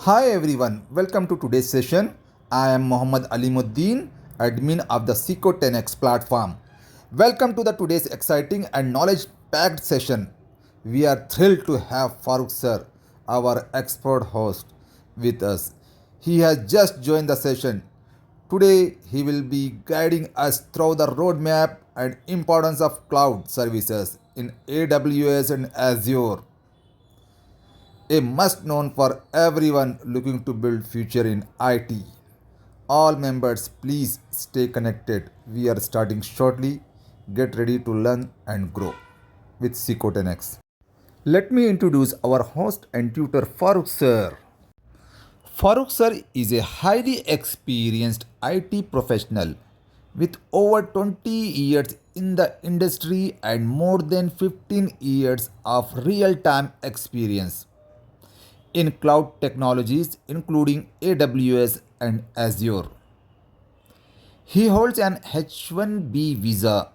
Hi everyone, welcome to today's session. I am Mohammad Alimuddin, admin of the Seco 10x platform. Welcome to the today's exciting and knowledge-packed session. We are thrilled to have Farooq Sir, our expert host, with us. He has just joined the session. Today, he will be guiding us through the roadmap and importance of cloud services in AWS and Azure, a must known for everyone looking to build future in IT. All members, please stay connected. We are starting shortly. Get ready to learn and grow with Seco10x. Let me introduce our host and tutor Farooq Sir. Farooq Sir is a highly experienced IT professional with over 20 years in the industry and more than 15 years of real time experience in cloud technologies, including AWS and Azure. He holds an H1B visa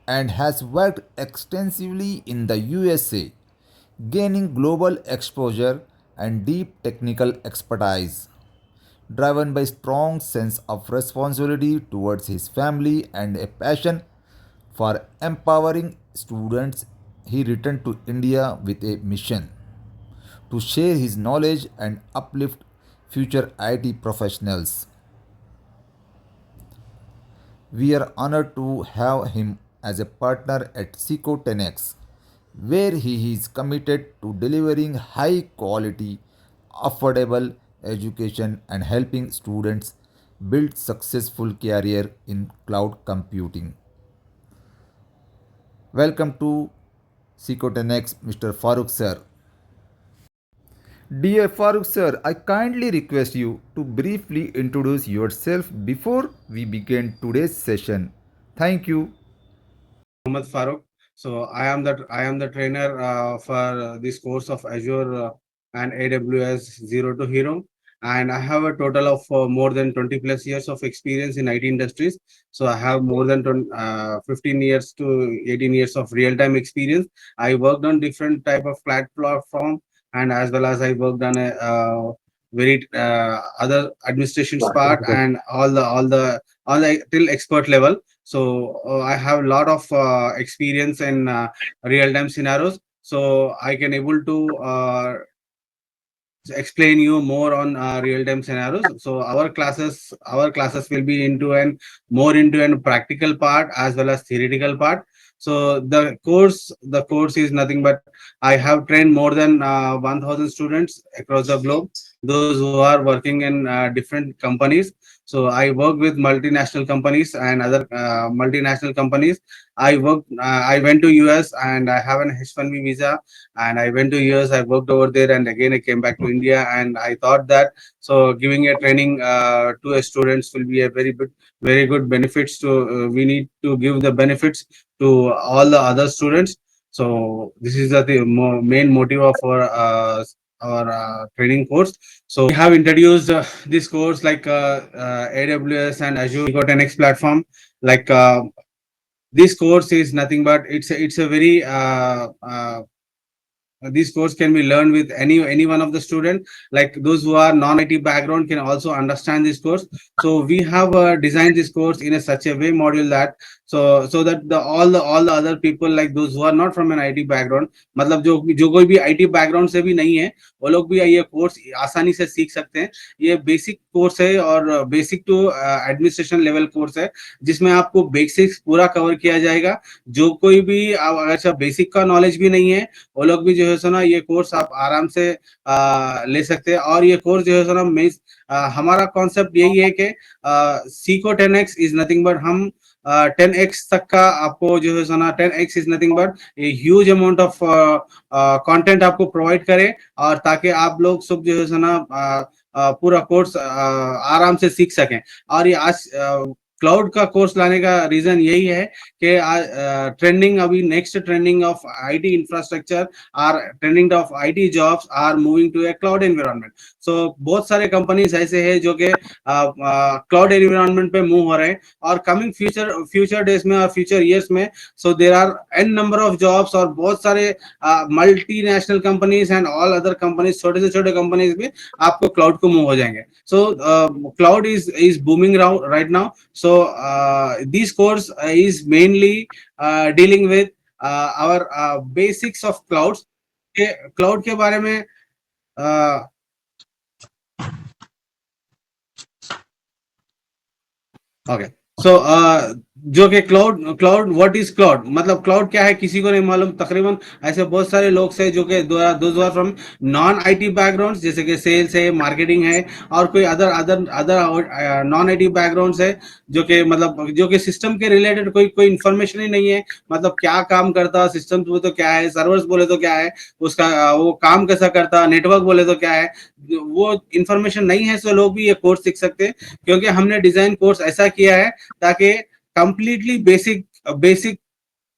and has worked extensively in the USA, gaining global exposure and deep technical expertise. Driven by strong sense of responsibility towards his family and a passion for empowering students, he returned to India with a mission to share his knowledge and uplift future IT professionals. We are honored to have him as a partner at Seco 10x, where he is committed to delivering high quality, affordable education and helping students build successful career in cloud computing. Welcome to Seco 10x, Mr. Farooq Sir. Dear Farooq sir, I kindly request you to briefly introduce yourself before we begin today's session. Thank you. Muhammad Farooq. So I am the trainer for this course of Azure and AWS Zero to Hero, and I have a total of more than 20 plus years of experience in IT industries. So I have more than 15 years to 18 years of real time experience. I worked on different type of platform, and as well as I worked on a very other administrations part and all the till expert level. So I have a lot of experience in real time scenarios, so I can able to explain you more on real time scenarios. So our classes will be into an more into an practical part as well as theoretical part. So the course is nothing but I have trained more than 1000 students across the globe, those who are working in different companies. So I work with multinational companies and other multinational companies. I went to US and I have an H1B visa, and I went to US. I worked over there, and again I came back to India. And I thought that so giving a training to a students will be a very good benefits to. We need to give the benefits to all the other students. So this is the main motive of our training course. So we have introduced this course like AWS and Azure got an X platform. Like this course is nothing but it's a very this course can be learned with any one of the student, like those who are non-IT background can also understand this course. So we have designed this course in a such a way module that so that the all the other people, like those who are not from an IT background, मतलब जो कोई भी IT background से भी नहीं है, वो लोग भी ये कोर्स आसानी से सीख सकते हैं. ये बेसिक कोर्स है और basic to administration level course है, जिसमें आपको बेसिक्स पूरा कवर किया जाएगा. जो कोई भी अगर बेसिक का नॉलेज भी नहीं है, वो लोग भी जो है सो ना ये कोर्स आप आराम से ले सकते हैं. और ये कोर्स जो है सो ना हमारा कॉन्सेप्ट यही है कि Seiko 10x is nothing but हम 10x तक का आपको जो है सो ना 10x is nothing but a huge amount of content आपको प्रोवाइड करें, और ताकि आप लोग सब जो है सो ना पूरा कोर्स आराम से सीख सकें. और ये आज क्लाउड का कोर्स लाने का रीजन यही है कि ट्रेंडिंग अभी next trending of IT infrastructure are trending of IT jobs are moving to a cloud environment. So बहुत सारे कंपनीज ऐसे हैं जो कि क्लाउड एनवायरनमेंट पे मूव हो रहे हैं, और कमिंग फ्यूचर डेज में और फ्यूचर ईयर्स में so there are an number of jobs, और बहुत सारे multinational companies and all other companies, छोटे से छोटे कंपनीज भी आपको क्लाउड को मूव हो जाएंगे। So cloud is booming right now. So this course is mainly dealing with our basics of clouds के क्लाउड के बारे में। ओके, सो जो कि cloud cloud what is cloud, मतलब क्लाउड क्या है किसी को नहीं मालूम तकरीबन। ऐसे बहुत सारे लोग हैं जो कि those are from non IT backgrounds, जैसे कि सेल्स है, मार्केटिंग है, और कोई other other other non IT backgrounds है, जो कि मतलब जो कि सिस्टम के रिलेटेड कोई कोई इन्फॉर्मेशन ही नहीं है। मतलब क्या काम करता सिस्टम बोले तो क्या है, सर्वर्स बोले तो क्या है, उसका वो काम कैसा करता, नेटवर्क बोले तो क्या है, वो इन्फॉर्मेशन नहीं है। सो लोग भी ये कोर्स सीख सकते हैं, क्योंकि हमने डिजाइन कोर्स ऐसा किया है ताकि कंप्लीटली बेसिक बेसिक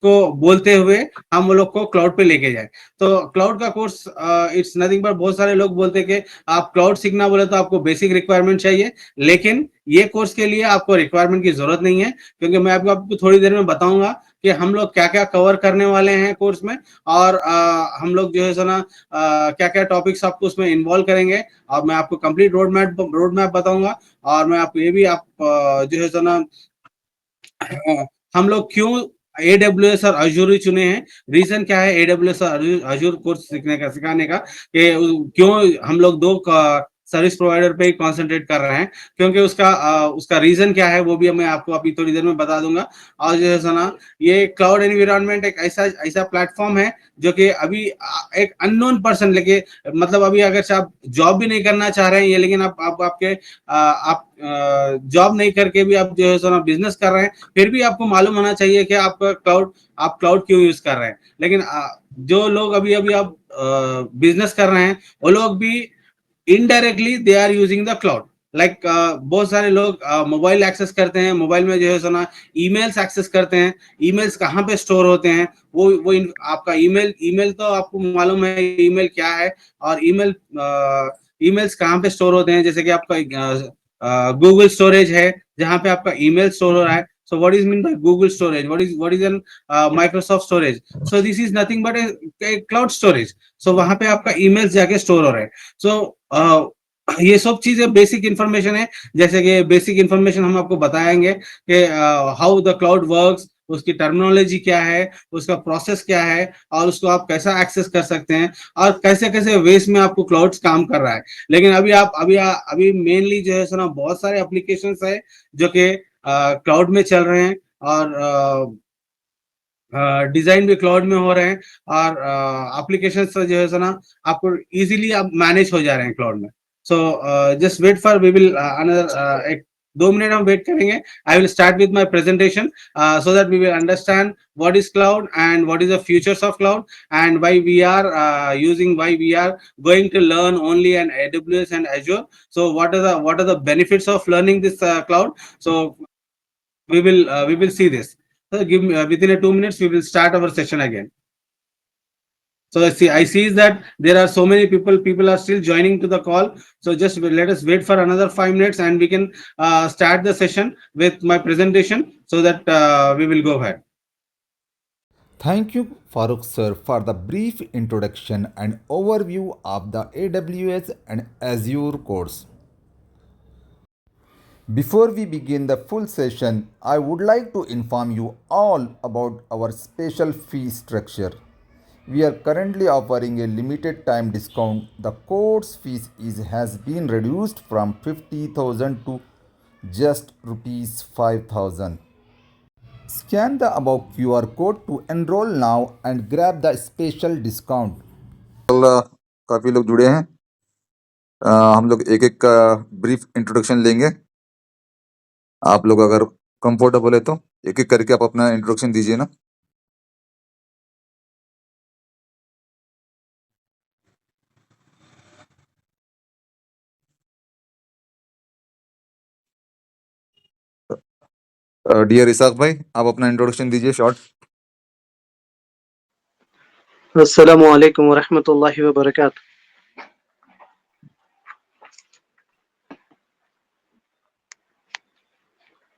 को बोलते हुए हम वो लोग को क्लाउड पे लेके जाए। तो क्लाउड का कोर्स इट्स नथिंग बट, बहुत सारे लोग बोलते हैं कि आप क्लाउड सीखना बोले तो आपको बेसिक रिक्वायरमेंट चाहिए, लेकिन ये कोर्स के लिए आपको रिक्वायरमेंट की जरूरत नहीं है, क्योंकि मैं आपको थोड़ी देर में बताऊंगा कि हम लोग क्या क्या कवर करने वाले हैं कोर्स में, और हम लोग जो है सो ना क्या क्या टॉपिक्स आपको उसमें इन्वॉल्व करेंगे, और मैं आपको कंप्लीट रोड मैप बताऊंगा। और मैं आपको ये भी आप जो है सो ना हम लोग क्यों AWS और अजूर ही चुने हैं, रीजन क्या है AWS और अजूर कोर्स सीखने का सिखाने का, कि क्यों हम लोग दो सर्विस प्रोवाइडर पे ही कॉन्सेंट्रेट कर रहे हैं, क्योंकि उसका रीजन क्या है वो भी मैं आपको अभी थोड़ी देर में बता दूंगा। और जो है सना, ये क्लाउड एनवायरनमेंट एक ऐसा ऐसा प्लेटफॉर्म है जो कि अभी एक अननोन पर्सन लेके, मतलब अभी अगर से आप जॉब भी नहीं करना चाह रहे हैं ये, लेकिन आप आपके आप जॉब नहीं करके भी आप जो है सो ना बिजनेस कर रहे हैं, फिर भी आपको मालूम होना चाहिए कि आपका आप क्लाउड क्यों यूज कर रहे हैं। लेकिन जो लोग अभी अभी आप बिजनेस कर रहे हैं, वो लोग भी indirectly they are using the cloud. Like बहुत सारे लोग मोबाइल एक्सेस करते हैं, मोबाइल में जो है सुना ईमेल्स एक्सेस करते हैं। ईमेल्स कहाँ पे स्टोर होते हैं, आपका ईमेल ईमेल तो आपको मालूम है ईमेल क्या है, और ईमेल्स कहाँ पे स्टोर होते हैं, जैसे कि आपका गूगल स्टोरेज है जहाँ पे आपका ईमेल स्टोर हो रहा है। So what is mean by Google storage? What is an Microsoft storage? So this is nothing but a cloud storage. So वहां पे आपका ईमेल्स जाके स्टोर हो रहे हैं। So ये सब चीजें बेसिक इंफॉर्मेशन है, जैसे कि बेसिक इंफॉर्मेशन हम आपको बताएंगे कि हाउ द क्लाउड वर्क्स, उसकी टर्मिनोलॉजी क्या है, उसका प्रोसेस क्या है, और उसको आप कैसा एक्सेस कर सकते हैं, और कैसे कैसे वेस में आपको क्लाउड्स काम कर रहा है। लेकिन अभी मेनली जो है सो ना बहुत सारे एप्लीकेशंस है जो कि क्लाउड में चल रहे हैं, और डिजाइन भी क्लाउड में हो रहे हैं, और एप्लीकेशन जो है सो ना आपको इजीली आप मैनेज हो जा रहे हैं क्लाउड में। So just wait for, we will another एक 2 मिनट हम वेट करेंगे। I will start with my presentation so that we will understand what is cloud and what is the futures of cloud, and why we are why we are going to learn only an AWS and Azure. So what are the benefits of learning this cloud? So we will see this. So give me within a 2 minutes we will start our session again. So I see is that there are so many people are still joining to the call. So just let us wait for another 5 minutes, and we can start the session with my presentation, so that we will go ahead. Thank you, Farooq Sir, for the brief introduction and overview of the AWS and Azure course. Before we begin the full session, I would like to inform you all about our special fee structure. We are currently offering a limited time discount. The course has been reduced from 50,000 to just rupees 5,000. Scan the above QR code to enroll now and grab the special discount. अल्लाह, काफ़ी लोग जुड़े हैं। हम लोग एक एक का brief introduction लेंगे। आप लोग अगर कंफर्टेबल है तो एक एक करके आप अपना इंट्रोडक्शन दीजिए ना। डियर इसाक भाई, आप अपना इंट्रोडक्शन दीजिए short. Assalamu alaikum wa rahmatullahi wa barakatuh.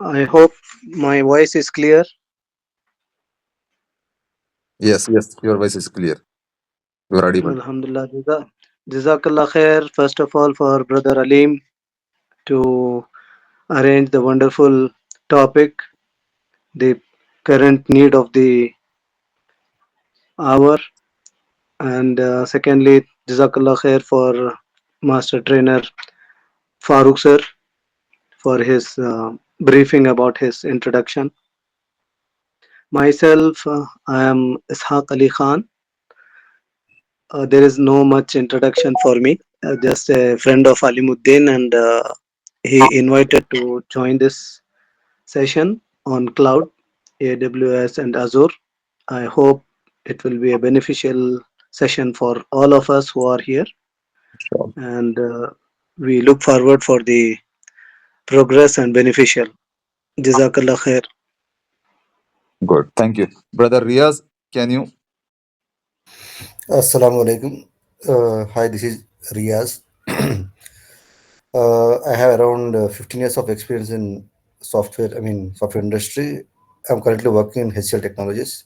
I hope my voice is clear. Yes, your voice is clear. You are audible. Alhamdulillah. Jazakallah khair, first of all, for Brother Alim to arrange the wonderful topic, the current need of the hour. And secondly, Jazakallah khair for Master Trainer Farooq Sir for his briefing about his introduction. Myself, I am Ishaq Ali Khan. There is no much introduction for me. Just a friend of Alimuddin, and he invited to join this session on cloud, AWS, and Azure. I hope it will be a beneficial session for all of us who are here, Sure. and we look forward for the progress and beneficial. Jazakallah khair. Good. Thank you. Brother Riaz, can you? Assalamu alaikum. Hi, this is Riaz. I have around 15 years of experience in software industry. I'm currently working in HCL Technologies.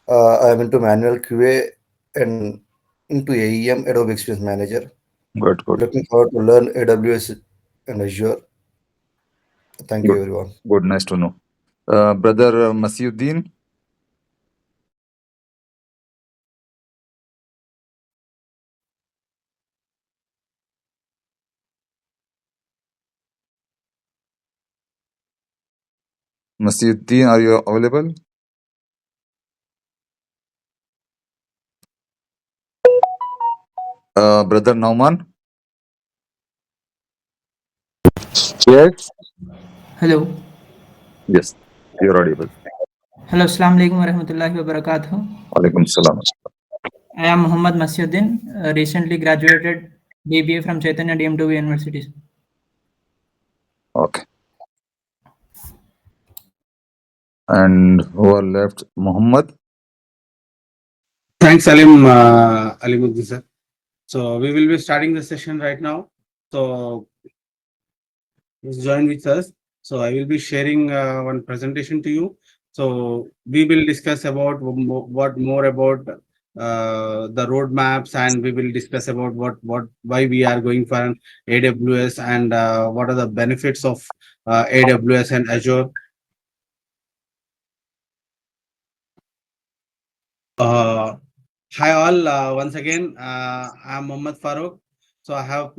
I am into manual QA and into AEM, Adobe Experience Manager. Good. Looking forward to learn AWS and Azure. Thank you, Good. everyone. Good. Nice to know. Brother Masiuddin. Masiuddin, are you available? Brother Nauman. Yes. Hello. Yes, you're audible. Hello. Assalamu alaikum wa rahmatullahi wa barakatuh. Alaikum salam. I am Muhammad Masyuddin, recently graduated BBA from Chaitanya DM2 University. Okay. And who are left? Muhammad. Thanks, Alimuddin sir. So we will be starting the session right now. So please join with us. So I will be sharing one presentation to you. So we will discuss about what more about the roadmaps, and we will discuss about why we are going for an AWS, and what are the benefits of AWS and Azure. Uh, Hi all, once again, I'm Mohammad Farooq. So I have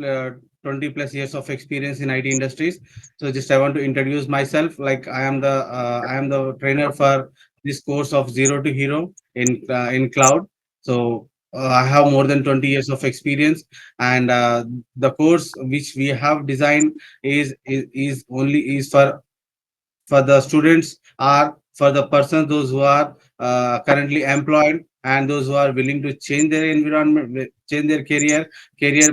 20 plus years of experience in IT industries. So just I want to introduce myself. Like I am the trainer for this course of Zero to Hero in cloud. So I have more than 20 years of experience, and the course which we have designed is only is for the students, or for the persons those who are currently employed, and those who are willing to change their environment, change their career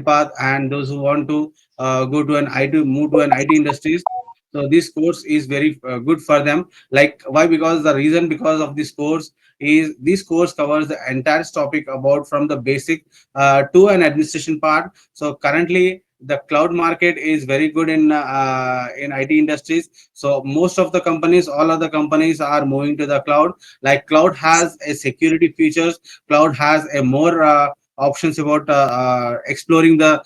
path, and those who want to go to an IT, move to an IT industries. So this course is very good for them. Like why? Because the reason because of this course is this course covers the entire topic about from the basic to an administration part. So currently the cloud market is very good in IT industries. So most of the companies, all other companies are moving to the cloud. Like cloud has a security features, cloud has a more options about exploring the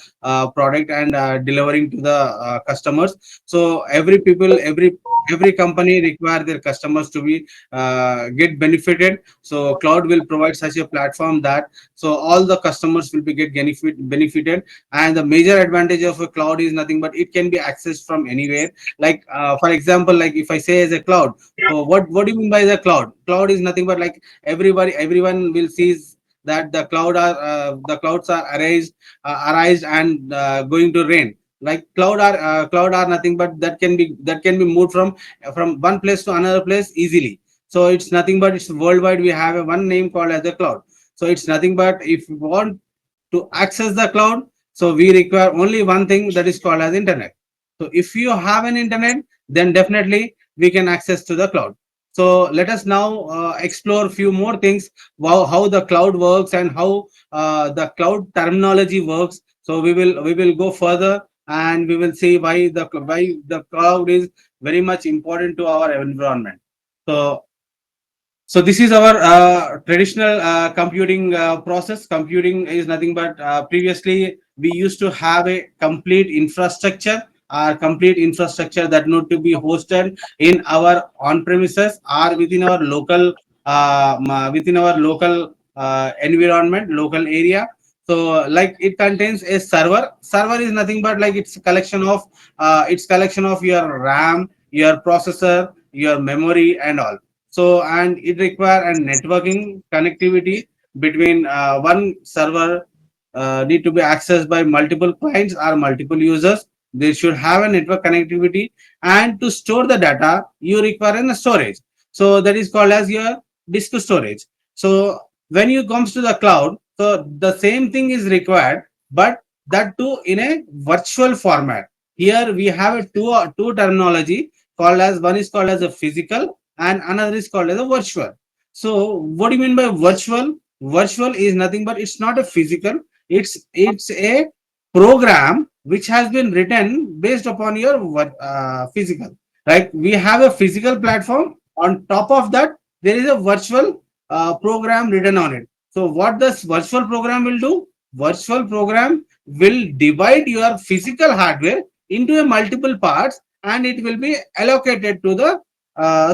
product and delivering to the customers. So every company require their customers to be get benefited. So cloud will provide such a platform that so all the customers will be get benefited. And the major advantage of a cloud is nothing but it can be accessed from anywhere. Like for example, like if I say as a cloud, so what do you mean by the cloud? Cloud is nothing but like everyone will see that the clouds are arised and going to rain. Like cloud are nothing but that can be moved from one place to another place easily. So it's nothing but it's worldwide. We have a one name called as the cloud. So it's nothing but if you want to access the cloud, so we require only one thing, that is called as internet. So if you have an internet, then definitely we can access to the cloud. So let us now explore few more things, how the cloud works and how the cloud terminology works. So we will go further, and we will see why the cloud is very much important to our environment. So this is our traditional computing process. Computing is nothing but previously we used to have a complete infrastructure, complete infrastructure that need to be hosted in our on premises or within our local environment, local area. So like it contains a server. Server is nothing but like it's collection of your RAM, your processor, your memory, and all. So, and it require a networking connectivity between one server need to be accessed by multiple clients or multiple users. They should have a network connectivity, and to store the data, you require a storage. So that is called as your disk storage. So when you comes to the cloud, so the same thing is required, but that too in a virtual format. Here we have a two terminology called as, one is called as a physical and another is called as a virtual. So what do you mean by virtual? Virtual is nothing but it's not a physical, it's a program which has been written based upon your physical. Right, we have a physical platform, on top of that there is a virtual program written on it. So what this virtual program will do? Virtual program will divide your physical hardware into a multiple parts, and it will be allocated to the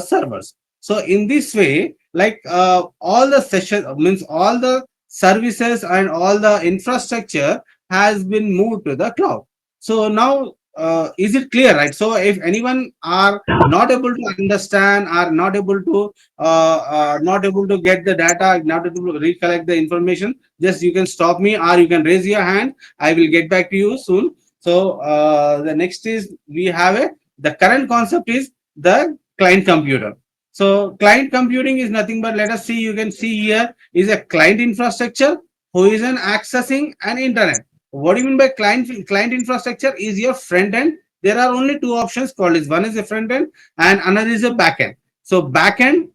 servers. So in this way, like all the session means all the services and all the infrastructure has been moved to the cloud. So now is it clear, right? So if anyone are not able to understand, are not able to get the data, not able to recollect the information, just you can stop me or you can raise your hand. I will get back to you soon. So the next is we have a the current concept is the client computer. So client computing is nothing but, let us see, you can see here is a client infrastructure who is an accessing an internet. What do you mean by client infrastructure? Is your front end. There are only two options called is, one is a front end and another is a back end. So back end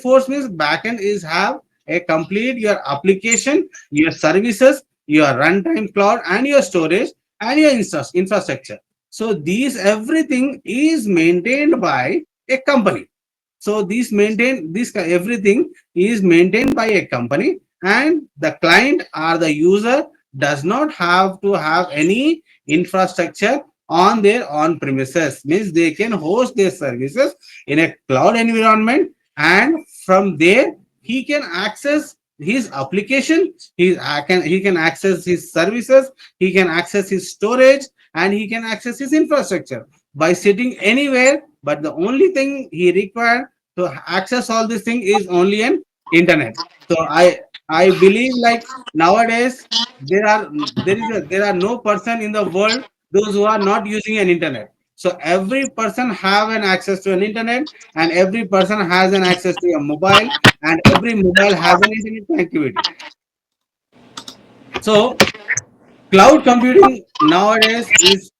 force means back end is have a complete your application, your services, your runtime cloud, and your storage and your infrastructure. So these everything is maintained by a company. So everything is maintained by a company, and the client or the user does not have to have any infrastructure on their on premises. Means they can host their services in a cloud environment, and from there he can access his application, he can access his services, he can access his storage, and he can access his infrastructure by sitting anywhere. But the only thing he required to access all this thing is only an internet. So I believe like nowadays there are no person in the world those who are not using an internet. So every person have an access to an internet, and every person has an access to a mobile, and every mobile has an internet connectivity. So cloud computing nowadays is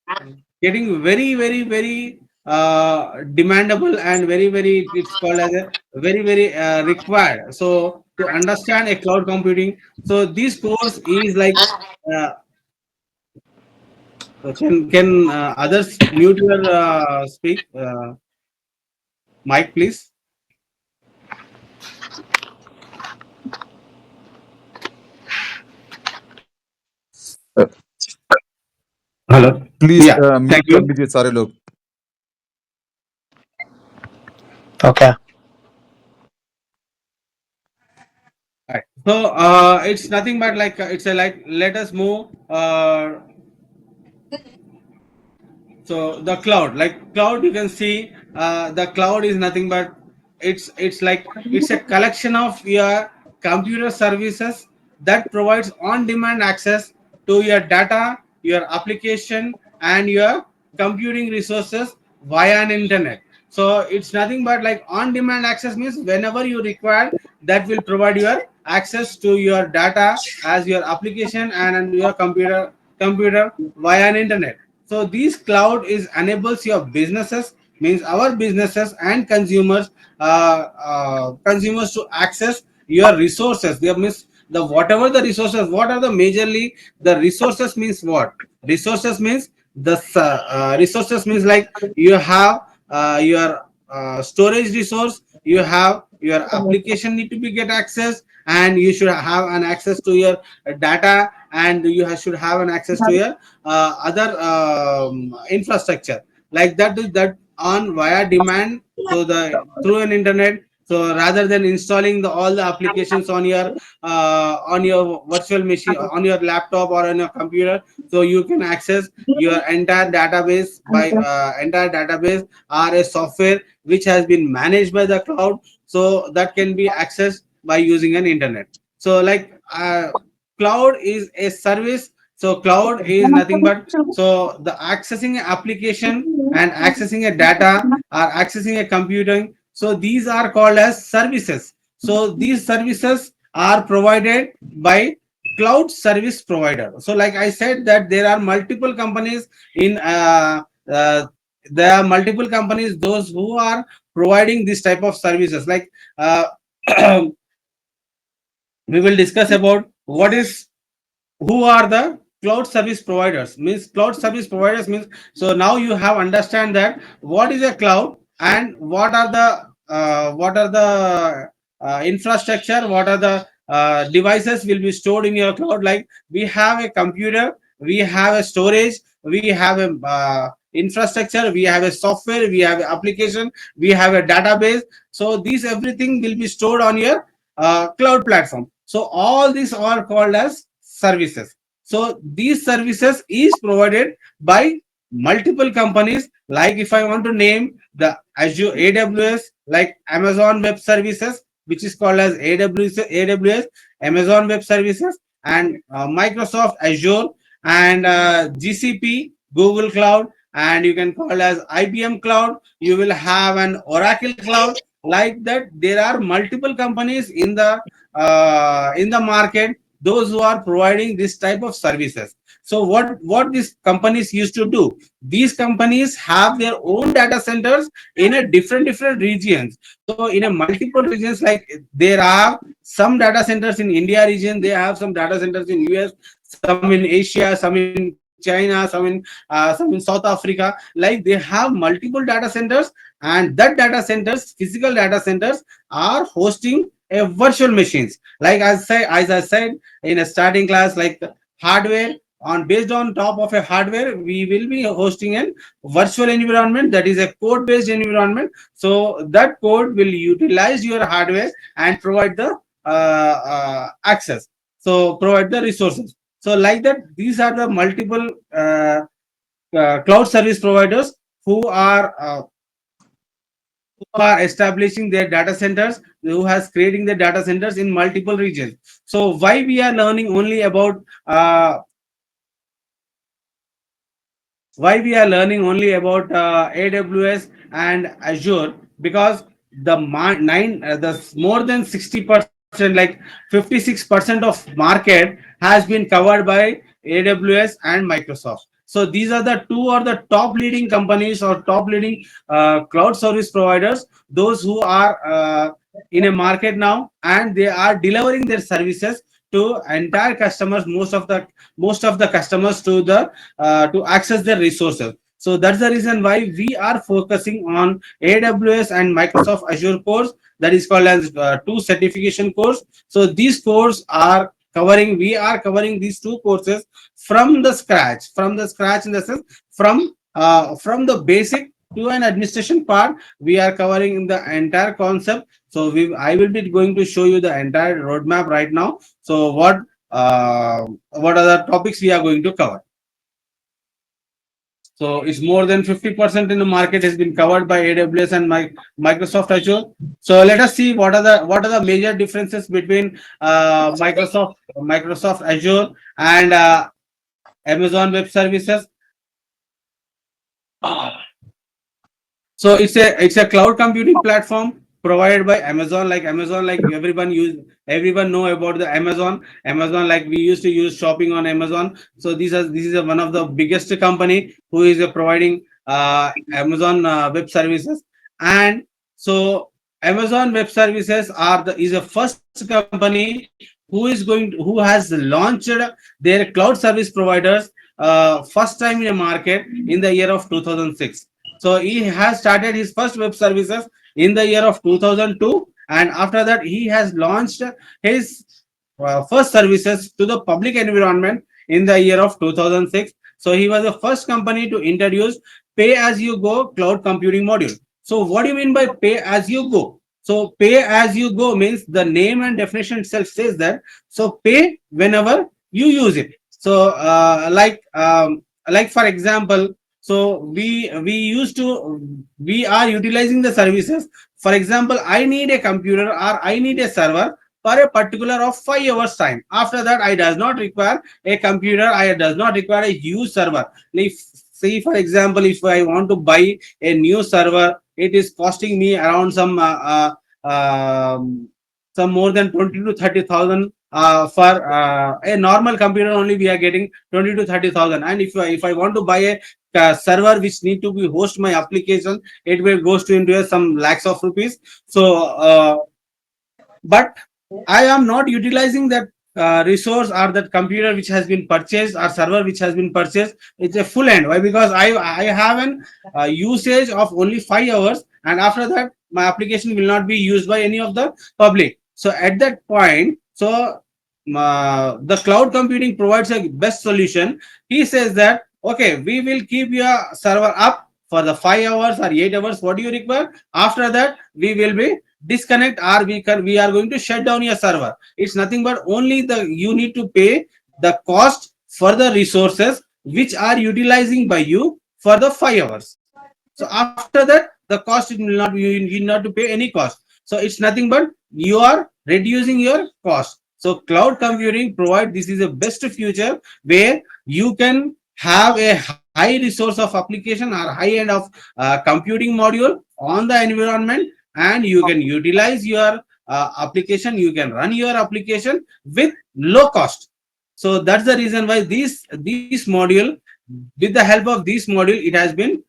getting very very demandable, and very it's called as a very required. So to understand a cloud computing, so this course is like uh, can others mute your speak mic, please? Uh, Hello. Please Yeah, thank mute कर you. लीजिए सारे लोग. Okay. Right. So it's nothing but like it's a like let us move so the cloud, like cloud, you can see the cloud is nothing but it's like it's a collection of your computer services that provides on demand access to your data, your application, and your computing resources via an internet. So it's nothing but like on demand access means whenever you require, that will provide your access to your data as your application and your computer via an internet. So these cloud is enables your businesses means our businesses and consumers to access your resources. They means the whatever the resources. What are the majorly the resources means what? Resources means resources means like you have your storage resource, you have your application need to be get access, and you should have an access to your data, and should have an access to your other infrastructure, like that is that on via demand, so the through an internet. So rather than installing all the applications on your virtual machine, on your laptop or on your computer, so you can access your entire database by entire database or a software which has been managed by the cloud, so that can be accessed by using an internet. So like cloud is a service. So cloud is nothing but, so the accessing an application and accessing a data or accessing a computing, so these are called as services. So these services are provided by cloud service provider. So like I said that there are multiple companies in there are multiple companies those who are providing this type of services. Like uh, we will discuss about what is, who are the cloud service providers. Means cloud service providers means, so now you have understand that what is a cloud and what are the infrastructure, what are the devices will be stored in your cloud. Like we have a computer, we have a storage, we have a infrastructure, we have a software, we have an application, we have a database. So these everything will be stored on your cloud platform. So all these are called as services. So these services is provided by multiple companies. Like if I want to name the Azure, AWS, like Amazon Web Services, which is called as AWS, Amazon Web Services, and Microsoft Azure, and GCP, Google Cloud, and you can call as IBM Cloud. You will have an Oracle Cloud. Like that, there are multiple companies in the market, those who are providing this type of services. So what these companies used to do, these companies have their own data centers in a different regions. So in a multiple regions, like there are some data centers in India region, they have some data centers in US, some in Asia, some in China, some in South Africa. Like they have multiple data centers, and that data centers, physical data centers, are hosting a virtual machines. Like as I said in a starting class, like hardware, on based on top of a hardware, we will be hosting a virtual environment, that is a code based environment. So that code will utilize your hardware and provide the access, so provide the resources. So like that, these are the multiple cloud service providers who are establishing their data centers, who has creating the data centers in multiple regions. So why we are learning only about AWS and Azure? Because the more than 60%, like 56% of market has been covered by AWS and Microsoft. So these are the two or the top leading companies or top leading cloud service providers, those who are in a market now, and they are delivering their services to entire customers, most of the customers, to access their resources. So that's the reason why we are focusing on AWS and Microsoft Azure course, that is called as two certification course. So these courses are covering, we are covering these two courses from the scratch in the sense, from the basic to an administration part. We are covering the entire concept. So I will be going to show you the entire roadmap right now. So what are the topics we are going to cover? So it's more than 50% in the market has been covered by AWS and Microsoft Azure. So let us see what are the major differences between Microsoft Azure and Amazon Web Services. So it's a cloud computing platform provided by Amazon. Like Amazon, like everyone know about the Amazon, like we used to use shopping on Amazon. So this is one of the biggest company who is providing Amazon Web Services. And so Amazon Web Services is the first company who has launched their cloud service providers first time in a market in the year of 2006. So he has started his first web services in the year of 2002, and after that he has launched his first services to the public environment in the year of 2006. So he was the first company to introduce pay as you go cloud computing module. So what do you mean by pay as you go? So pay as you go means the name and definition itself says that. So pay whenever you use it. So like for example, so we are utilizing the services. For example, I need a computer or I need a server for a particular of 5 hours time. After that, I does not require a computer. I does not require a huge server. If say for example, if I want to buy a new server, it is costing me around some more than 20 to 30,000. For a normal computer only we are getting 20 to 30,000, and if I want to buy a server which need to be host my application, it will goes to into some lakhs of rupees. So but I am not utilizing that resource or that computer which has been purchased or server which has been purchased. It's a full end. Why? Because I have an usage of only 5 hours, and after that my application will not be used by any of the public. So at that point, so the cloud computing provides a best solution. He says that okay, we will keep your server up for the 5 hours or 8 hours. What do you require? After that, we will be disconnect or we are going to shut down your server. It's nothing but only the you need to pay the cost for the resources which are utilizing by you for the 5 hours. So after that, the cost it will not you need not to pay any cost. So it's nothing but you are reducing your cost. So cloud computing provide this is the best future where you can have a high resource of application or high end of computing module on the environment, and you can utilize your application, you can run your application with low cost. So that's the reason why this module, with the help of this module, it has been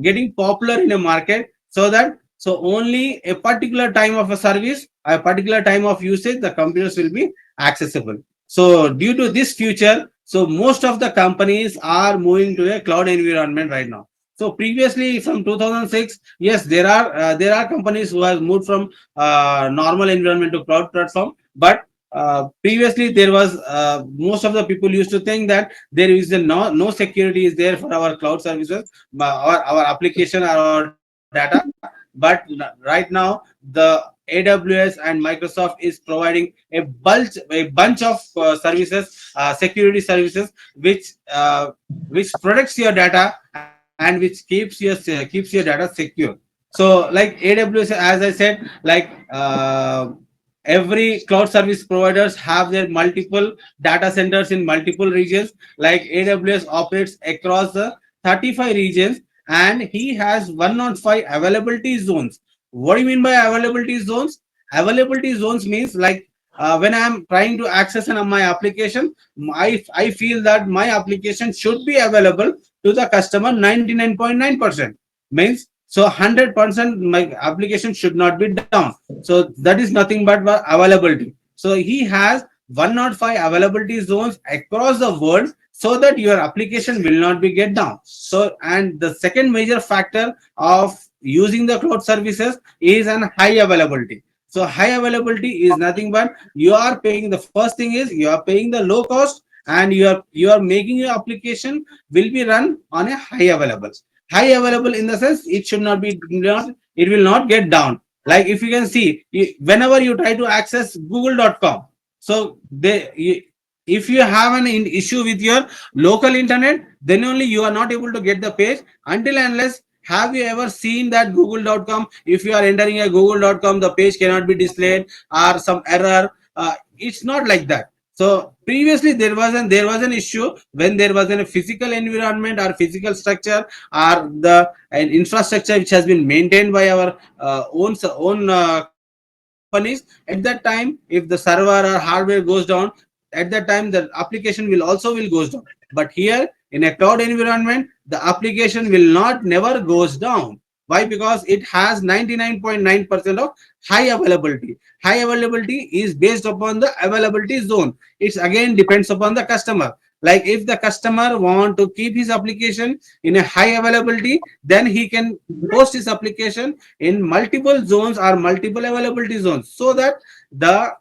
getting popular in a market, so that so only a particular time of a service, a particular time of usage, the computers will be accessible. So due to this future, so most of the companies are moving to a cloud environment right now. So previously from 2006, yes, there are companies who have moved from normal environment to cloud platform, but previously there was most of the people used to think that there is no security is there for our cloud services, our application or our data. But right now the AWS and Microsoft is providing a bunch of services, security services, which protects your data and which keeps your data secure. So like AWS, as I said, like every cloud service providers have their multiple data centers in multiple regions. Like AWS operates across the 35 regions, and he has 105 availability zones. What do you mean by availability zones? Availability zones means like when I am trying to access my application, I feel that my application should be available to the customer 99.9%. Means so 100% my application should not be down. So that is nothing but availability. So he has 105 availability zones across the world, so that your application will not be get down. So and the second major factor of using the cloud services is an high availability. So high availability is nothing but you are paying, the first thing is you are paying the low cost, and you are making your application will be run on a high available in the sense it should not be not, it will not get down. Like if you can see, whenever you try to access google.com, so if you have an issue with your local internet, then only you are not able to get the page. Until and unless, have you ever seen that google.com, if you are entering a google.com, the page cannot be displayed or some error? It's not like that. So previously there was an issue when there was a physical environment or physical structure or the an infrastructure which has been maintained by our own companies. At that time, if the server or hardware goes down, at that time the application will also will goes down. But here In a cloud environment, the application will not never goes down. Why? Because it has 99.9% of high availability. High availability is based upon the availability zone. It's again depends upon the customer. Like if the customer want to keep his application in a high availability, then he can host his application in multiple zones or multiple availability zones, so that the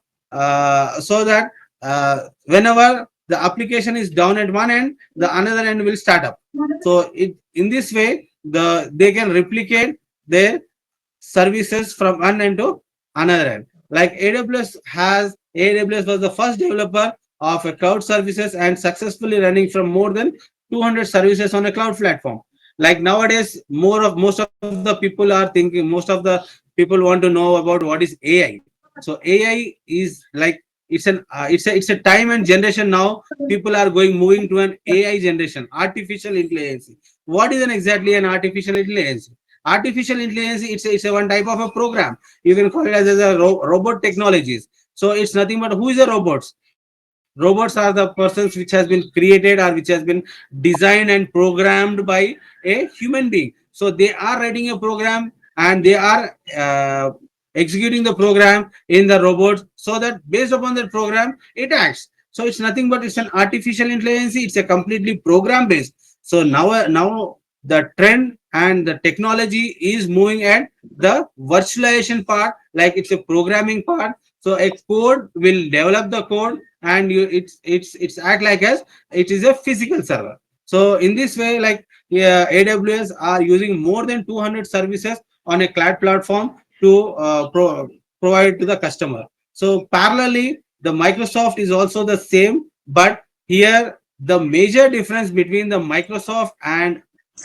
whenever the application is down at one end, the another end will start up. So in this way, they can replicate their services from one end to another end. Like AWS was the first developer of a cloud services and successfully running from more than 200 services on a cloud platform. Like nowadays, most of the people are thinking, most of the people want to know about what is AI. So AI is like it's a time and generation now. People are moving to an AI generation, artificial intelligence. What is exactly an artificial intelligence? Artificial intelligence, it's a one type of a program. You can call it as a robot technologies. So it's nothing but who is a robots. Robots are the persons which has been created or which has been designed and programmed by a human being. So they are writing a program and they are executing the program in the robots, so that based upon that program it acts. So it's nothing but it's an artificial intelligence. It's a completely program based. So now the trend and the technology is moving at the virtualization part, like it's a programming part. So a code will develop the code, and it's act like as it is a physical server. So in this way, like, yeah, AWS are using more than 200 services on a cloud platform to provide to the customer. So parallelly, the Microsoft is also the same, but here the major difference between the Microsoft and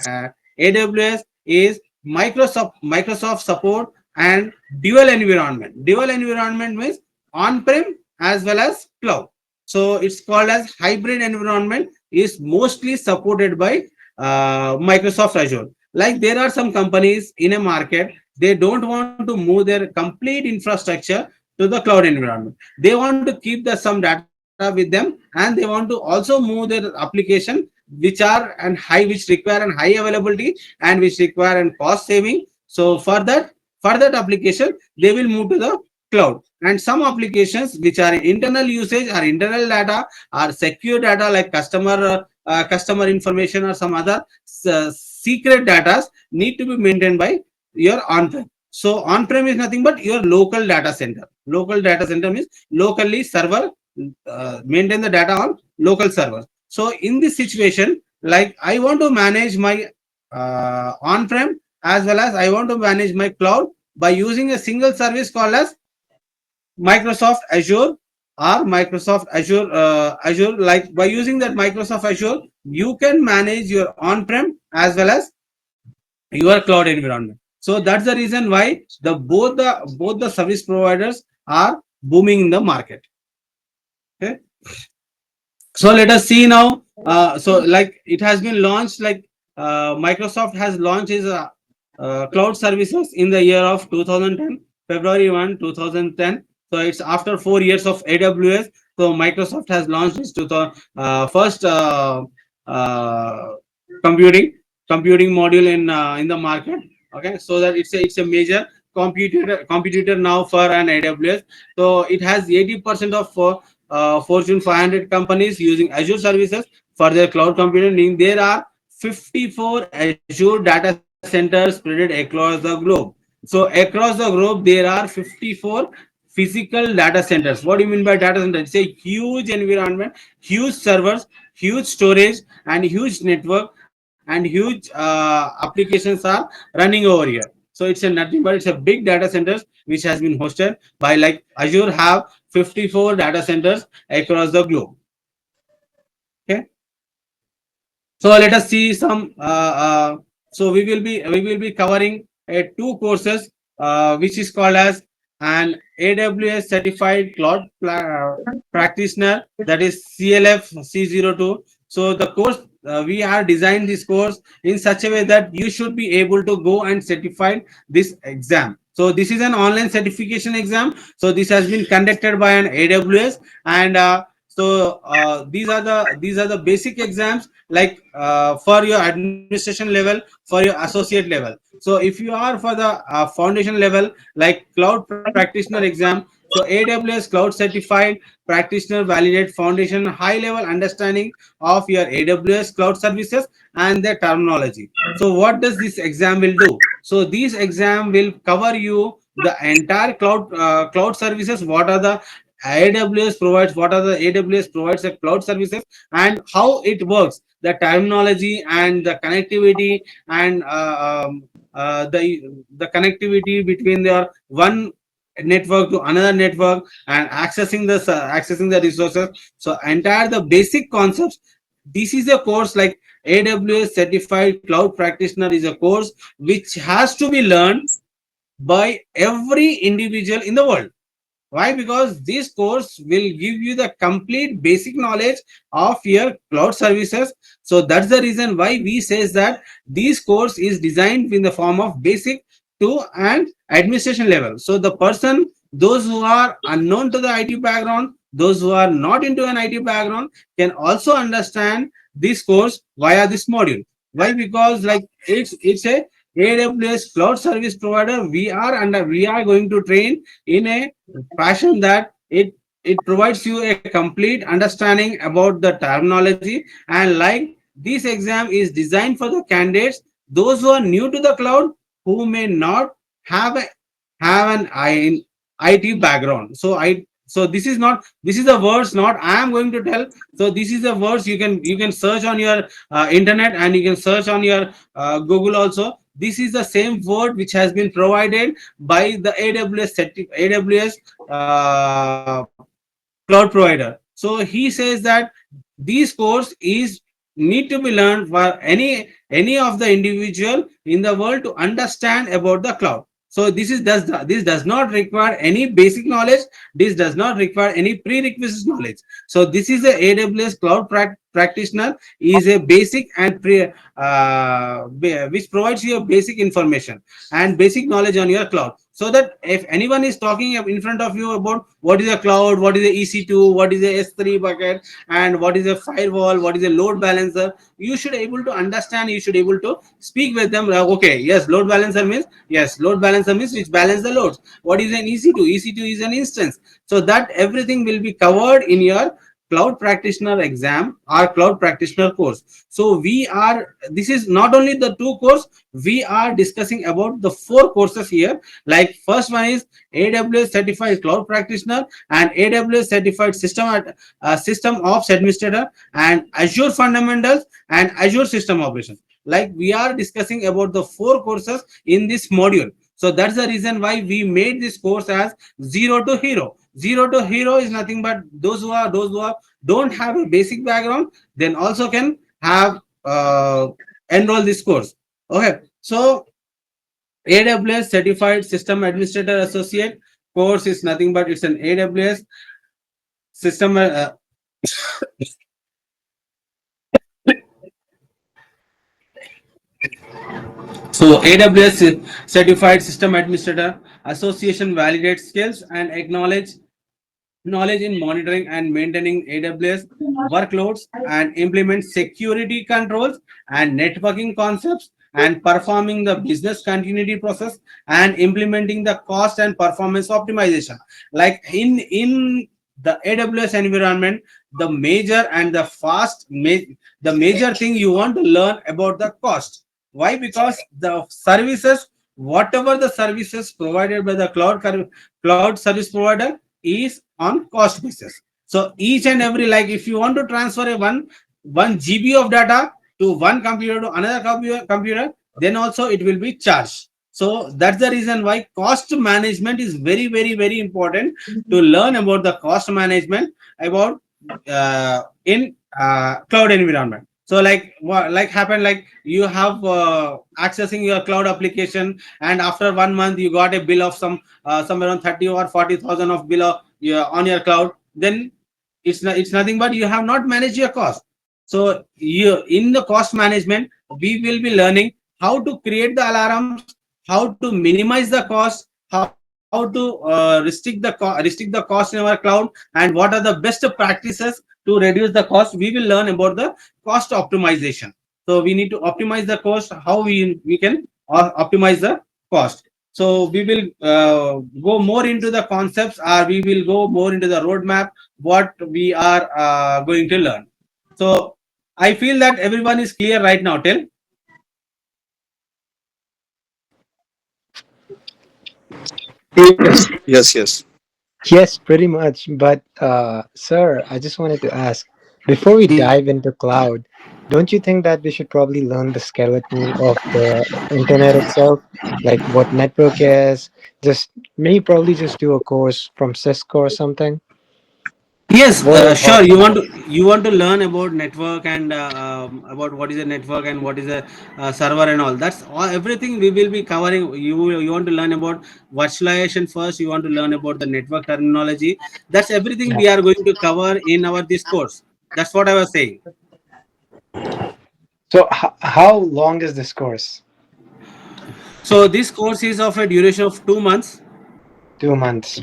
uh, AWS is Microsoft support and dual environment. Dual environment means on-prem as well as cloud. So it's called as hybrid environment, is mostly supported by Microsoft Azure. Like there are some companies in a market, they don't want to move their complete infrastructure to the cloud environment. They want to keep the some data with them, and they want to also move their application which require an high availability and which require an cost saving. So for that application, they will move to the cloud. And some applications which are internal usage or internal data or secure data, like customer information or some other secret data, need to be maintained by your on-prem. So on-prem is nothing but your local data center. Local data center means locally server, maintain the data on local server. So in this situation, like I want to manage my on-prem as well as I want to manage my cloud by using a single service called as Microsoft Azure or Azure. Like by using that Microsoft Azure, you can manage your on-prem as well as your cloud environment. So that's the reason why both the service providers are booming in the market. Okay. So let us see now. So like it has been launched, like Microsoft has launched its cloud services in the year of 2010, February 1, 2010. So it's after 4 years of AWS. So Microsoft has launched its first uh, computing computing module in the market. Okay, so that it's a major competitor now for an AWS. So it has 80% of Fortune 500 companies using Azure services for their cloud computing. There are 54 Azure data centers spread across the globe. So across the globe, there are 54 physical data centers. What do you mean by data center? It's a huge environment, huge servers, huge storage, and huge network, and huge applications are running over here. So it's a nothing but it's a big data centers which has been hosted by, like, Azure have 54 data centers across the globe. Okay. So let us see some. So we will be covering two courses, which is called as an AWS Certified Cloud Practitioner, that is CLF C02. So the course, we have designed this course in such a way that you should be able to go and certify this exam. So this is an online certification exam. So this has been conducted by an AWS, and So these are the basic exams, like for your administration level, for your associate level. So if you are for the foundation level, like cloud practitioner exam, so AWS cloud certified practitioner validate foundation high level understanding of your AWS cloud services and their terminology. So what does this exam will do? So this exam will cover you the entire cloud services. What are the AWS provides? What are the AWS provides the cloud services and how it works? The terminology and the connectivity and the connectivity between their one network to another network and accessing the resources. So entire the basic concepts. This is a course like AWS certified cloud practitioner is a course which has to be learned by every individual in the world. Why? Because this course will give you the complete basic knowledge of your cloud services. So that's the reason why we says that this course is designed in the form of basic to and administration level. So the person, those who are unknown to the IT background, those who are not into an IT background can also understand this course via this module. Why? Because like it's a AWS cloud service provider. We are going to train in a fashion that it provides you a complete understanding about the terminology. And like this exam is designed for the candidates, those who are new to the cloud, who may not have a have an IT background. So this is not, this is the words not I am going to tell. So this is the words you can search on your internet, and you can search on your Google also. This is the same word which has been provided by the AWS cloud provider. So he says that this course is need to be learned for any of the individual in the world to understand about the cloud. So this does not require any basic knowledge. This does not require any prerequisite knowledge. So this is a AWS cloud practitioner is a basic and which provides you a basic information and basic knowledge on your cloud, so that if anyone is talking in front of you about what is a cloud, what is a EC2, what is a S3 bucket, and what is a firewall, what is a load balancer, you should able to understand, you should able to speak with them. Okay, yes, load balancer means, yes, load balancer means which balance the loads. What is an EC2? EC2 is an instance. So that everything will be covered in your cloud practitioner exam or cloud practitioner course. So we are, this is not only the two course, we are discussing about the four courses here. Like first one is AWS certified cloud practitioner and AWS certified system ops administrator and Azure fundamentals and Azure system operations. Like we are discussing about the four courses in this module. So that's the reason why we made this course as zero to hero. Zero to hero is nothing but those who are don't have a basic background, then also can have enroll this course. Okay, so AWS Certified System Administrator Associate course is nothing but it's an AWS system. So AWS Certified System Administrator Association validates skills and acknowledge knowledge in monitoring and maintaining AWS workloads and implement security controls and networking concepts and performing the business continuity process and implementing the cost and performance optimization. Like in the AWS environment, the major and the the major thing you want to learn about the cost. Why? Because the services, whatever the services provided by the cloud service provider is on cost basis. So each and every, like if you want to transfer a one GB of data to one computer to another computer, then also it will be charged. So that's the reason why cost management is very important to learn about the cost management about in cloud environment. So like what like happened, like you have accessing your cloud application, and after 1 month you got a bill of somewhere around 30 or 40,000 of bill of, on your cloud. Then it's nothing but you have not managed your cost. So you in the cost management, we will be learning how to create the alarms, how to minimize the cost, how to how to restrict the cost in our cloud, and what are the best practices to reduce the cost. We will learn about the cost optimization. So we need to optimize the cost. How we can optimize the cost. So we will go more into the concepts, or we will go more into the roadmap what we are going to learn. So I feel that everyone is clear right now. Till Yes, yes, yes. Yes, pretty much. But, sir, I just wanted to ask before we dive into cloud, don't you think that we should probably learn the skeleton of the internet itself? Like what network is? Just maybe probably just do a course from Cisco or something? yes, What are your sure. thoughts on that? You want to learn about network, and about what is a network and what is a server and all. That's all, everything we will be covering. You want to learn about virtualization first. You want to learn about the network terminology. That's everything Yeah. we are going to cover in our this course. That's what I was saying. So, how long is this course? So this course is of a duration of 2 months. 2 months.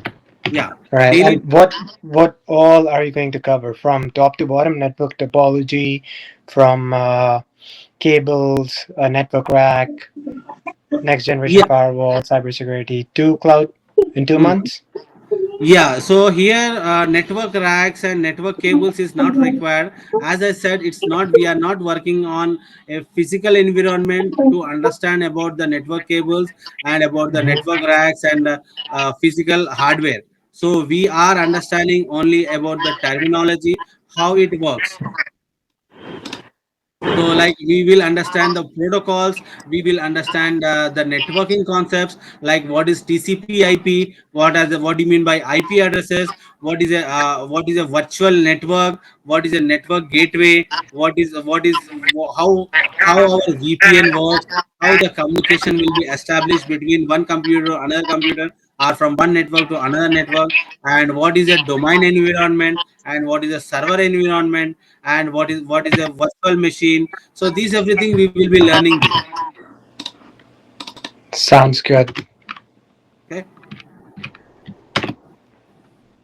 Yeah, Right. daily. And what all are you going to cover from top to bottom? Network topology, from cables, a network rack, next generation Yeah. firewall, cybersecurity, to cloud in two Mm. months. Yeah, so here network racks and network cables is not required. As I said, it's not, we are not working on a physical environment to understand about the network cables and about the Mhm. network racks and physical hardware. So we are understanding only about the terminology, how it works. So like we will understand the protocols, we will understand the networking concepts, like what is TCP IP, what do you mean by IP addresses, what is a virtual network, what is a network gateway, how our VPN works, how the communication will be established between one computer to another computer, or from one network to another network, and what is a domain environment, and what is a server environment, and what is a virtual machine. So these everything we will be learning this. Sounds good. Okay,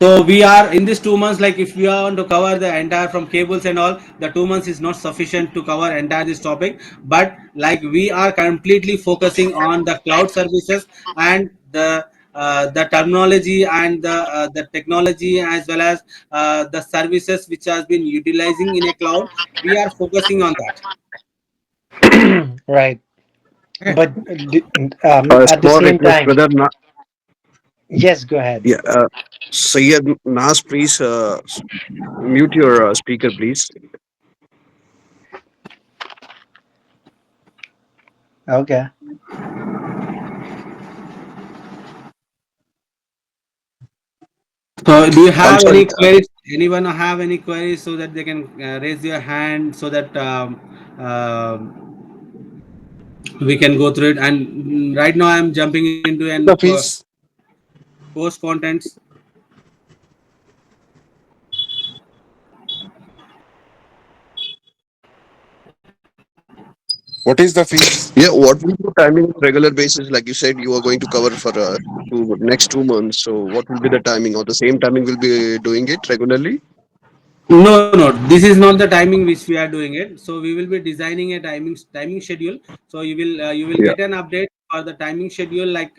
so we are in this 2 months, like if we want to cover the entire from cables and all, the 2 months is not sufficient to cover entire this topic. But like we are completely focusing on the cloud services, and the terminology and the technology, as well as the services which has been utilizing in a cloud. We are focusing on that. Right. Okay. But at the Small same request, time, brother. yes, go ahead. Yeah, Sayyid Nas, please mute your speaker, please. Okay. So, do you I'm have sorry. any queries? Anyone have any queries, so that they can raise their hand, so that we can go through it. And right now, I'm jumping into an The fees. course contents. What is the fees? Yeah, what will be the timing on regular basis? Like you said, you are going to cover for next 2 months. So, what will be the timing? Or the same timing will be doing it regularly? No, no, this is not the timing which we are doing it. So we will be designing a timing schedule. So you will Yeah. get an update for the timing schedule. Like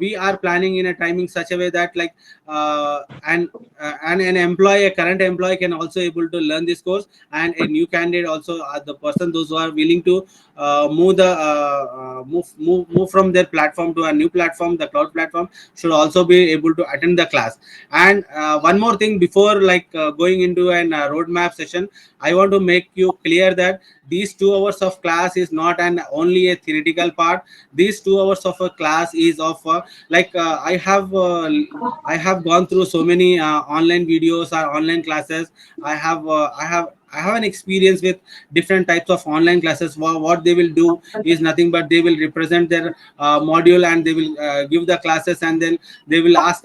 we are planning in a timing such a way that, like, and an employee, a current employee, can also able to learn this course, and a new candidate also, the person, those who are willing to move from their platform to a new platform, the cloud platform, should also be able to attend the class. And one more thing before, like, going into an roadmap session, I want to make you clear that these 2 hours of class is not an only a theoretical part. These 2 hours of a class is of like I have gone through so many online videos or online classes. I have have an experience with different types of online classes. What they will do is nothing but they will represent their module, and they will give the classes, and then they will ask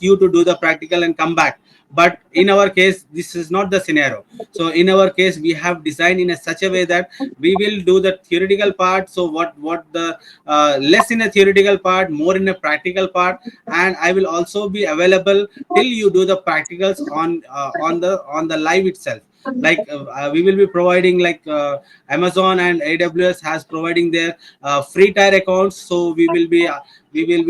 you to do the practical and come back. But in our case, this is not the scenario. So in our case, we have designed in a such a way that we will do the theoretical part. So what the less in a theoretical part, more in a practical part. And I will also be available till you do the practicals on the live itself. Like we will be providing, like Amazon and AWS has providing their free tier accounts. So we will be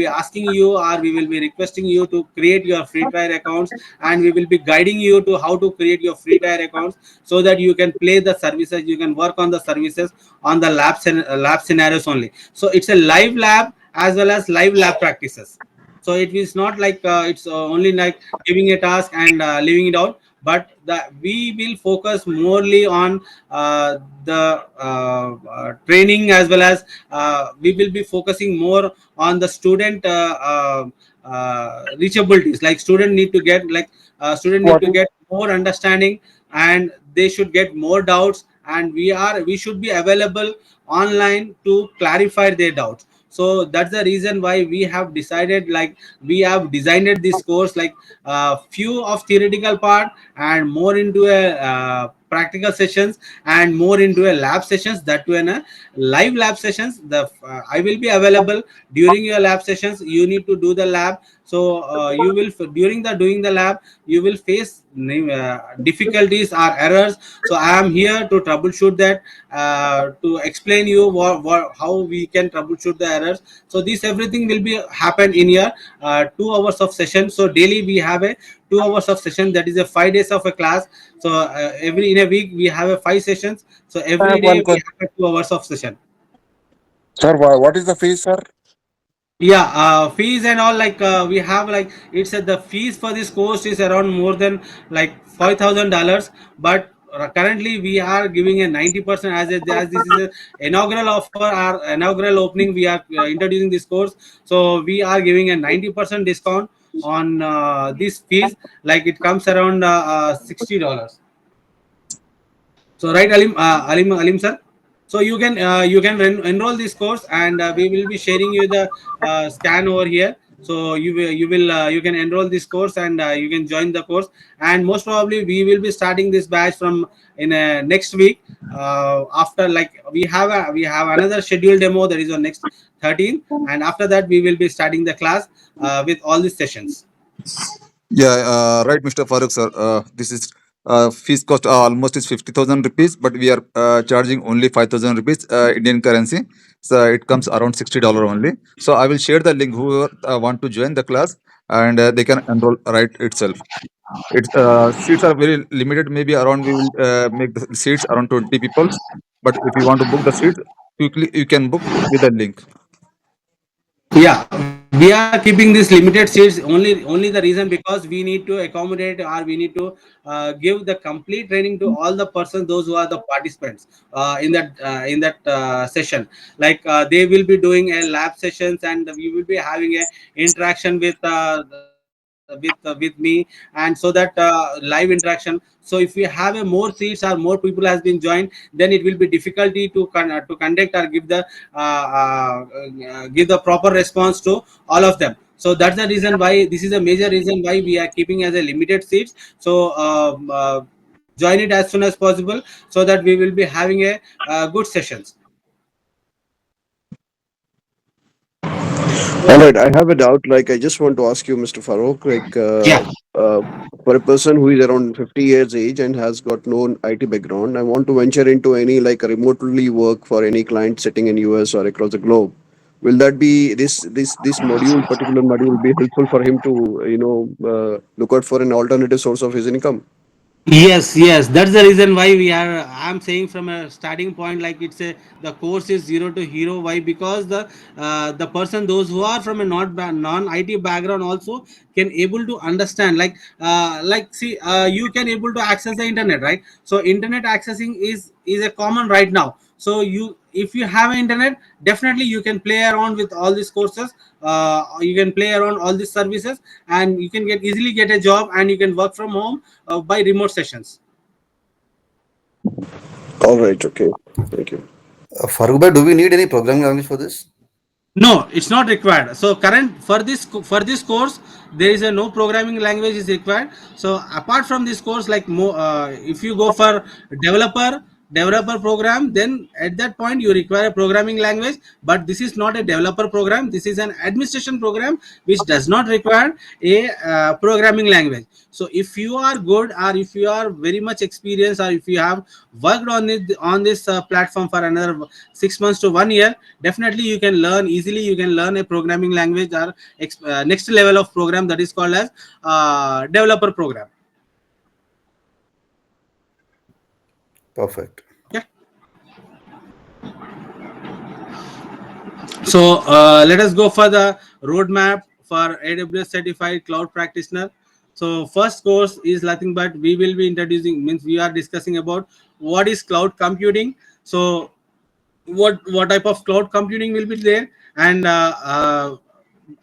asking you, or we will be requesting you to create your free tier accounts, and we will be guiding you to how to create your free tier accounts, so that you can play the services, you can work on the services on the lab scenarios only. So it's a live lab as well as live lab practices. So it is not like it's only like giving a task and leaving it out, but we will focus morely on the training, as well as we will be focusing more on the student reachabilities. Like student need What to is get more understanding, and they should get more doubts, and we should be available online to clarify their doubts. So that's the reason why we have decided, like we have designed this course, like few of theoretical part and more into a practical sessions, and more into a lab sessions, that to a live lab sessions. I will be available during your lab sessions. You need to do the lab. So you will, during the doing the lab, you will face difficulties or errors. So I am here to troubleshoot that, to explain you how we can troubleshoot the errors. So this everything will be happen in your 2 hours of session. So daily we have a 2 hours of session, that is a 5 days of a class. So every in a week we have a 5 sessions. So I every have day one we question. have a 2 hours of session. Sir, what is the fees, sir? Yeah, fees and all, like we have, like it's the fees for this course is around more than like $5,000. But currently we are giving a 90%, as this is a inaugural offer, our inaugural opening, we are introducing this course. So we are giving a 90% discount on these fees. Like it comes around $60. So right, Alim sir. So you can enroll this course, and we will be sharing you the scan over here. So you can enroll this course, and you can join the course. And most probably we will be starting this batch from in next week. After, like we have another scheduled demo that is on next 13, and after that we will be starting the class with all these sessions. Yeah, right, Mr. Farooq, sir. This is fees cost almost is 50,000 rupees, but we are charging only 5,000 rupees Indian currency. So it comes around $60 only. So I will share the link whoever want to join the class, and they can enroll right itself. It's seats are very limited. Maybe around we will make the seats around 20 people. But if you want to book the seats quickly, you can book with the link. Yeah, we are keeping this limited seats only the reason because we need to accommodate, or we need to give the complete training to all the persons, those who are the participants in that session. Like they will be doing a lab sessions, and we will be having a interaction with me, and so that live interaction. So if we have a more seats or more people has been joined, then it will be difficulty to conduct or give the proper response to all of them. So that's the reason why, this is a major reason why we are keeping as a limited seats. So join it as soon as possible, so that we will be having a good sessions. All right, I have a doubt. Like, I just want to ask you, Mr. Farooq, like, Yeah. for a person who is around 50 years age and has got no IT background, I want to venture into any like remotely work for any client sitting in US or across the globe. Will that be this module, particular module, be helpful for him to look out for an alternative source of his income? Yes, that's the reason why I'm saying from a starting point, like it's a the course is zero to hero. Why? Because the person, those who are from a non IT background also can able to understand. Like see, you can able to access the internet, right? So internet accessing is a common right now. So if you have an internet, definitely you can play around with all these courses. You can play around all these services, and you can easily get a job, and you can work from home by remote sessions. All right. Okay. Thank you. Farooq bhai, do we need any programming language for this? No, it's not required. So current for this course, there is a no programming language is required. So apart from this course, like if you go for developer program, then at that point you require a programming language. But this is not a developer program. This is an administration program which does not require a programming language. So if you are good, or if you are very much experienced, or if you have worked on it on this platform for another 6 months to 1 year, definitely you can learn easily. You can learn a programming language or next level of program, that is called as developer program. Perfect. Okay. So let us go for the roadmap for AWS certified cloud practitioner. So first course is nothing but we will be introducing, means we are discussing about what is cloud computing. So what type of cloud computing will be there, and I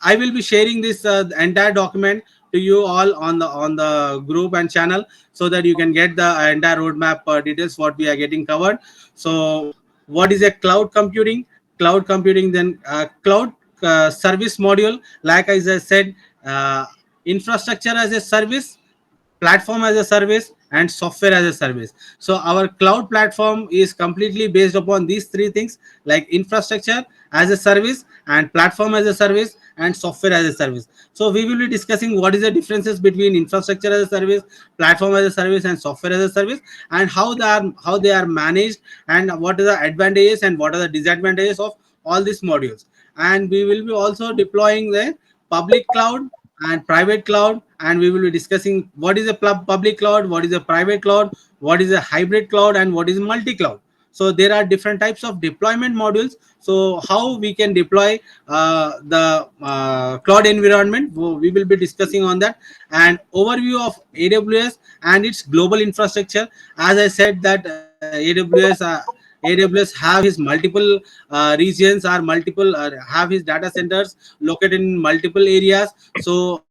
will be sharing this entire document to you all on the group and channel, so that you can get the entire roadmap details what we are getting covered. So what is a cloud computing? Cloud computing, then cloud service module, like as I said, infrastructure as a service, platform as a service, and software as a service. So our cloud platform is completely based upon these three things, like infrastructure as a service, and platform as a service, and software as a service. So we will be discussing what is the differences between infrastructure as a service, platform as a service, and software as a service, and how they are managed, and what are the advantages and what are the disadvantages of all these modules. And we will be also deploying the public cloud and private cloud, and we will be discussing what is a public cloud, what is a private cloud, what is a hybrid cloud, and what is multi cloud. So there are different types of deployment modules. So how we can deploy the cloud environment, we will be discussing on that. And overview of AWS and its global infrastructure. As I said that AWS have his multiple regions, or multiple have his data centers located in multiple areas. So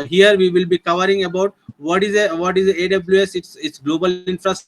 here we will be covering about what is a AWS, its global infrastructure.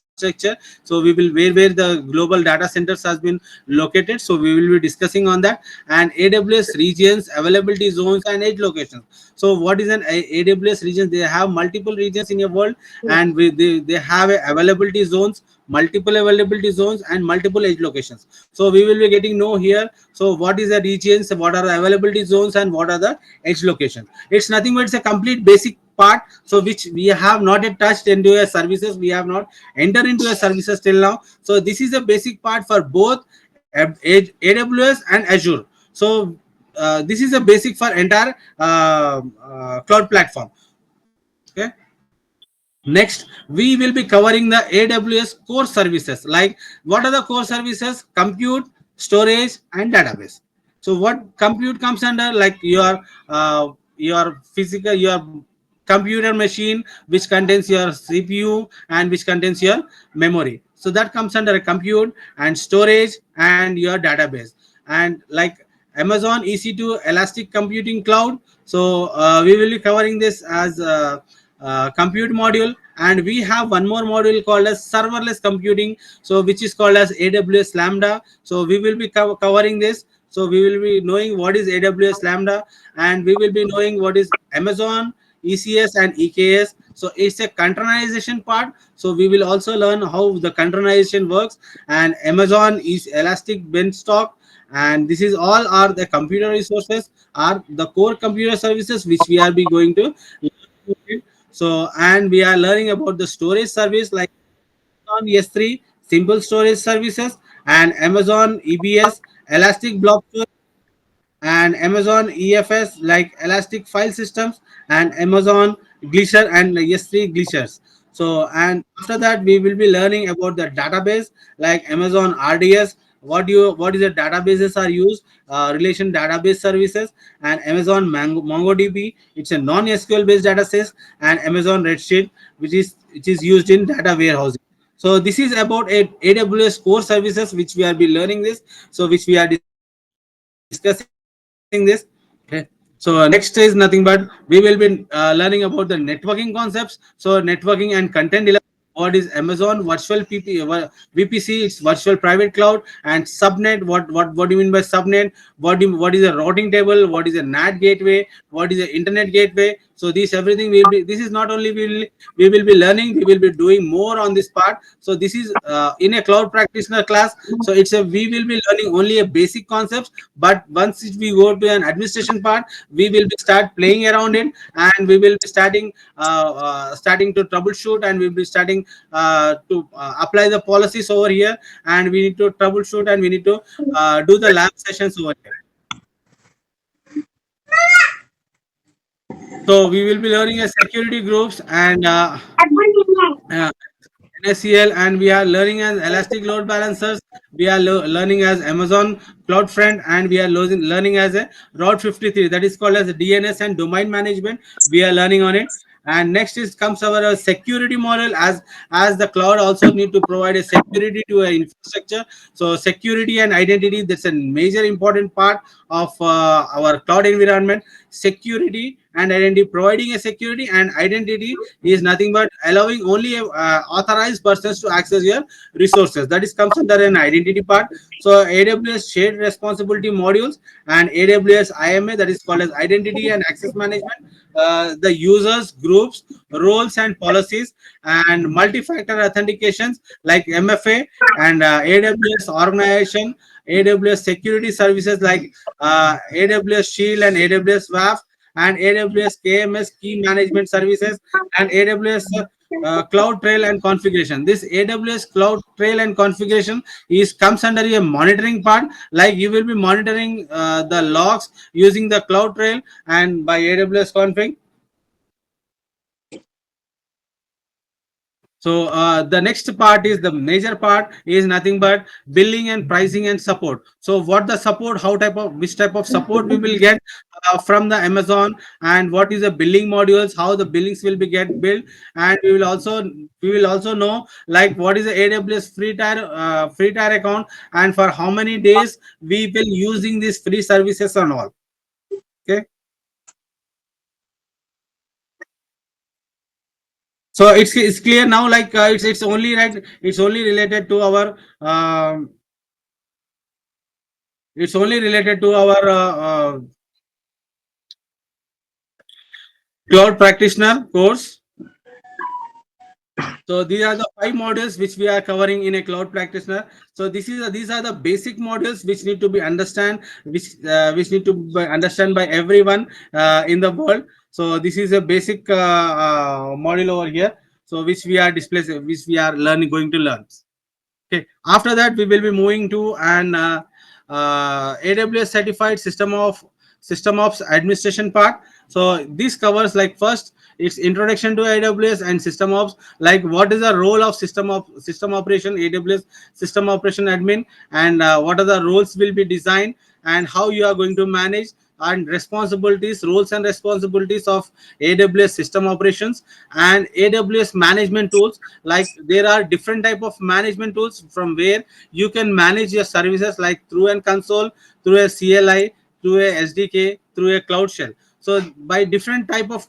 So we will where the global data centers has been located. So we will be discussing on that. And AWS regions, availability zones, and edge locations. So what is an AWS region? They have multiple regions in a world, and they have a availability zones, multiple availability zones, and multiple edge locations. So we will be getting know here. So what is the regions, what are the availability zones, and what are the edge locations? It's nothing but it's a complete basic part, so which we have not yet touched into a services, we have not entered into a services till now. So this is a basic part for both AWS and Azure. So this is a basic for entire cloud platform. Okay. Next, we will be covering the AWS core services. Like, what are the core services? Compute, storage, and database. So what compute comes under? Like your physical, your computer machine, which contains your CPU and which contains your memory. So that comes under a compute, and storage, and your database. And like Amazon EC2 Elastic Computing Cloud. So we will be covering this as compute module. And we have one more module called as serverless computing, so which is called as AWS Lambda. So we will be covering this. So we will be knowing what is AWS Lambda, and we will be knowing what is Amazon ECS and EKS. So it's a containerization part. So we will also learn how the containerization works. And Amazon is Elastic Beanstalk. And this is all are the computer resources, are the core computer services which we are be going to learn. So, and we are learning about the storage service, like Amazon S3 simple storage services, and Amazon EBS Elastic Block Storage, and Amazon EFS like Elastic File Systems, and Amazon Glacier and S3 Glaciers. So, and after that, we will be learning about the database like Amazon RDS. What is the databases are used? Relation database services, and Amazon MongoDB. It's a non-SQL based dataset, and Amazon Redshift, which is used in data warehousing. So this is about AWS core services which we are be learning this. So which we are discussing this. Okay. So next is nothing but we will be learning about the networking concepts. So networking and content delivery, both are what is Amazon virtual VPC, it's virtual private cloud, and subnet. What do you mean by subnet? What is a routing table? What is a NAT gateway? What is an internet gateway? So this everything will be. This is not only we will be learning. We will be doing more on this part. So this is in a cloud practitioner class. So it's a we will be learning only a basic concepts. But once we go to an administration part, we will be start playing around it, and we will be starting to troubleshoot, and we'll be starting to apply the policies over here, and we need to troubleshoot, and we need to do the lab sessions over here. So we will be learning a security groups and NSCL, and we are learning as elastic load balancers. We are learning as Amazon CloudFront, and we are learning as a Route 53, that is called as DNS and domain management. We are learning on it. And next is comes our security model, as the cloud also need to provide a security to an infrastructure. So security and identity, that's a major important part of our cloud environment. Security and identity, providing a security and identity is nothing but allowing only authorized persons to access your resources. That is comes under an identity part. So AWS shared responsibility modules and AWS IMA, that is called as identity and access management. The users groups, roles and policies, and multi-factor authentications like MFA, and AWS organization, AWS security services like AWS Shield and AWS WAF, and AWS KMS key management services, and AWS Cloud Trail and configuration. This AWS Cloud Trail and configuration is comes under a monitoring part, like you will be monitoring the logs using the Cloud Trail and by AWS config. So the next part is the major part is nothing but billing and pricing and support. So what the support, which type of support we will get from the Amazon, and what is the billing modules, how the billings will be get billed, and we will also know like what is the AWS free tier account, and for how many days we will using these free services and all. Okay. So it's clear now, like it's only right, it's only related to our cloud practitioner course. So these are the 5 modules which we are covering in a cloud practitioner. So these are the basic modules which need to be which need to be understand by everyone in the world. So this is a basic module over here. So which we are going to learn. Okay. After that, we will be moving to an AWS certified system ops administration part. So this covers like first its introduction to AWS and system ops, like what is the role of system operation, AWS system operation admin, and what are the roles will be designed, and how you are going to manage, and roles and responsibilities of AWS system operations, and AWS management tools. Like there are different type of management tools from where you can manage your services, like through a console, through a CLI, through a SDK, through a cloud shell. So by different type of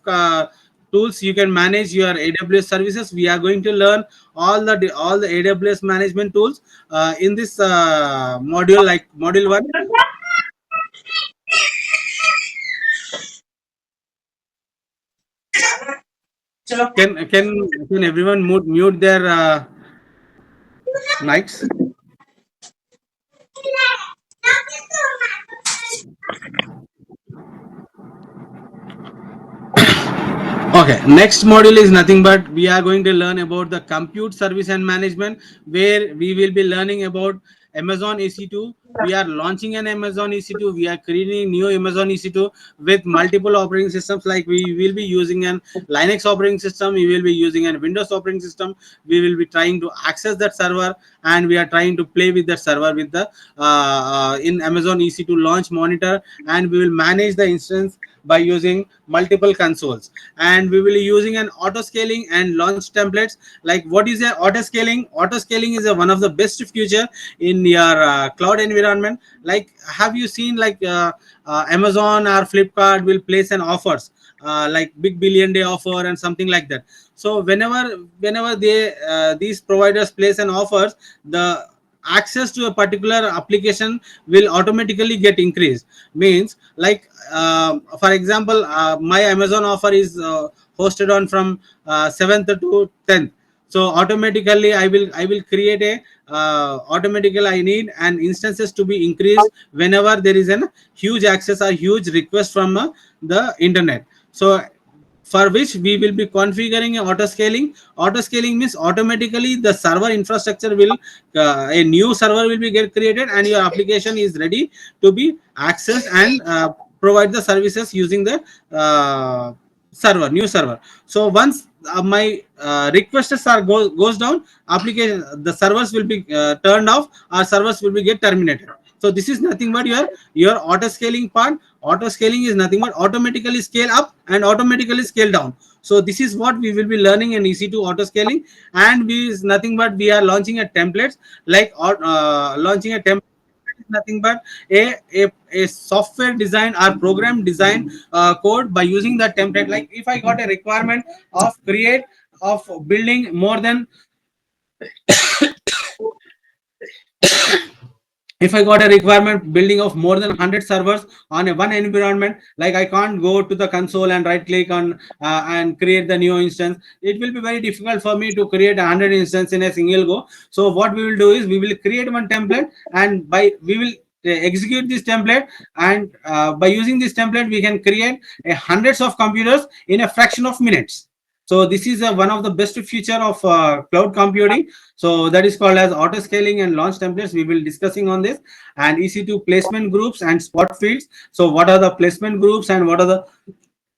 tools you can manage your AWS services. We are going to learn all the AWS management tools in this module, like module 1. Can everyone mute their mics? Okay, next module is nothing but we are going to learn about the compute service and management, where we will be learning about Amazon EC2. We are launching an Amazon EC2. We are creating new Amazon EC2 with multiple operating systems. Like we will be using an Linux operating system. We will be using a Windows operating system. We will be trying to access that server, and we are trying to play with that server with the in Amazon EC2 launch monitor, and we will manage the instance by using multiple consoles. And we will be using an auto scaling and launch templates. Like, what is a auto scaling? Auto scaling is one of the best feature in your cloud environment. Like, have you seen, like, Amazon or Flipkart will place an offers, like big billion day offer and something like that. So whenever they these providers place an offers, the access to a particular application will automatically get increased. Means, like, for example, my Amazon offer is hosted on from 7th to 10th. So automatically I will create a automatically I need an instances to be increased whenever there is an huge access or huge request from the internet. So for which we will be configuring a auto scaling. Auto scaling means automatically the server infrastructure will a new server will be get created, and your application is ready to be accessed and provide the services using the server, new server. So once my requests are goes down, application, the servers will be turned off, or servers will be get terminated. So this is nothing but your auto scaling part. Auto scaling is nothing but automatically scale up and automatically scale down. So this is what we will be learning in EC2 auto scaling. And we is nothing but we are launching a templates, like launching a template is nothing but a software design or program design code by using that template. Like, if I got a requirement of create of building more than, if I got a requirement building of more than 100 servers on a one environment, like, I can't go to the console and right click on and create the new instance. It will be very difficult for me to create 100 instance in a single go. So what we will do is we will create one template, and by we will execute this template, and by using this template we can create a hundreds of computers in a fraction of minutes. So this is one of the best feature of cloud computing. So that is called as auto scaling and launch templates. We will discussing on this. And EC2 placement groups and spot fields. So what are the placement groups and what are the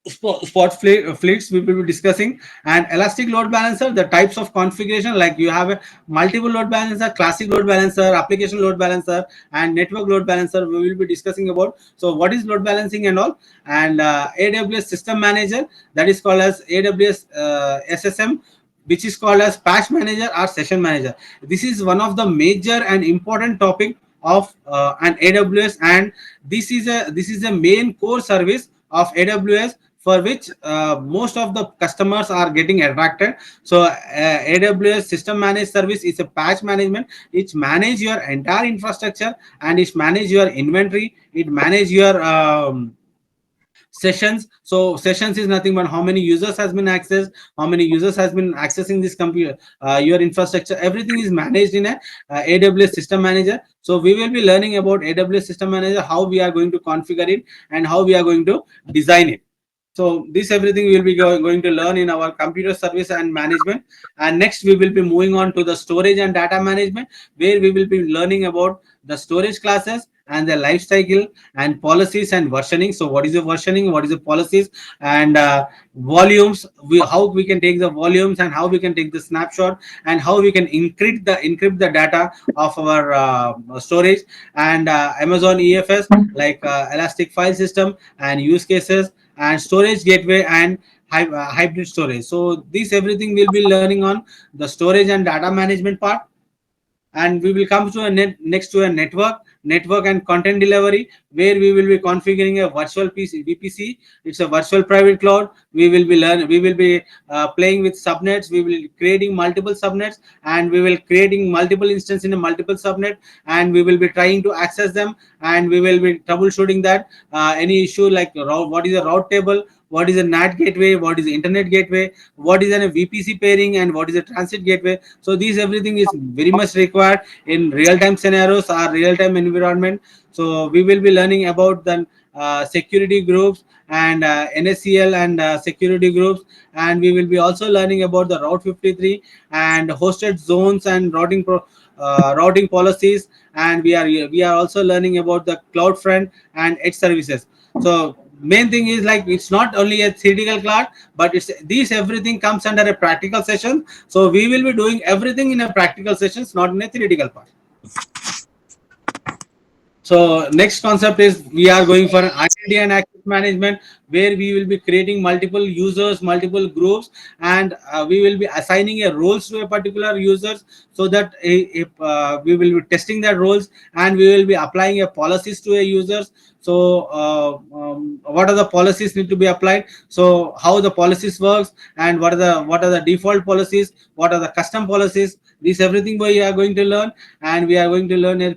fleets we will be discussing. And elastic load balancer, the types of configuration, like you have a multiple load balancer, classic load balancer, application load balancer, and network load balancer we will be discussing about. So what is load balancing and all. And AWS system manager, that is called as AWS SSM, which is called as patch manager or session manager. This is one of the major and important topic of an AWS, and this is a main core service of AWS, for which most of the customers are getting attracted. So AWS system managed service is a patch management. It manage your entire infrastructure, and it manage your inventory, it manage your sessions. So sessions is nothing but how many users has been accessed, how many users has been accessing this computer, your infrastructure. Everything is managed in a AWS system manager. So we will be learning about AWS system manager, how we are going to configure it and how we are going to design it. So this everything we will be going to learn in our computer service and management. And next we will be moving on to the storage and data management, where we will be learning about the storage classes and the life cycle and policies and versioning. So what is the versioning, what is the policies, and volumes, how we can take the volumes and how we can take the snapshot, and how we can encrypt the data of our storage. And Amazon EFS, like elastic file system and use cases, and storage gateway, and hybrid storage. So this everything we'll be learning on the storage and data management part. And we will come to a next to a network and content delivery, where we will be configuring a virtual VPC. It's a virtual private cloud. We will be playing with subnets. We will creating multiple subnets, and we will creating multiple instances in a multiple subnet, and we will be trying to access them, and we will be troubleshooting that any issue, like what is a route table, what is a NAT gateway, what is the internet gateway, what is a VPC pairing, and what is a transit gateway. So these everything is very much required in real-time scenarios or real-time environment. So we will be learning about the security groups and NSCL and security groups, and we will be also learning about the Route 53 and hosted zones and routing policies. And we are also learning about the CloudFront and edge services. So main thing is, like, it's not only a theoretical class, but it's these everything comes under a practical session. So we will be doing everything in a practical sessions, not in a theoretical part. So next concept is we are going for identity and access management, where we will be creating multiple users, multiple groups, and we will be assigning a roles to a particular users, so that if we will be testing that roles, and we will be applying a policies to a users. So what are the policies need to be applied? So how the policies works, and what are the default policies, what are the custom policies? This everything we are going to learn, and we are going to learn a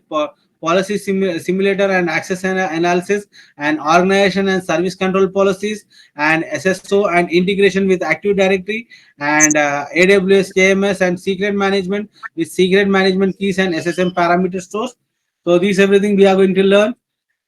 policy simulator and access analysis, and organization and service control policies, and SSO and integration with Active Directory, and AWS KMS and secret management with secret management keys and SSM parameter stores. So these everything we are going to learn.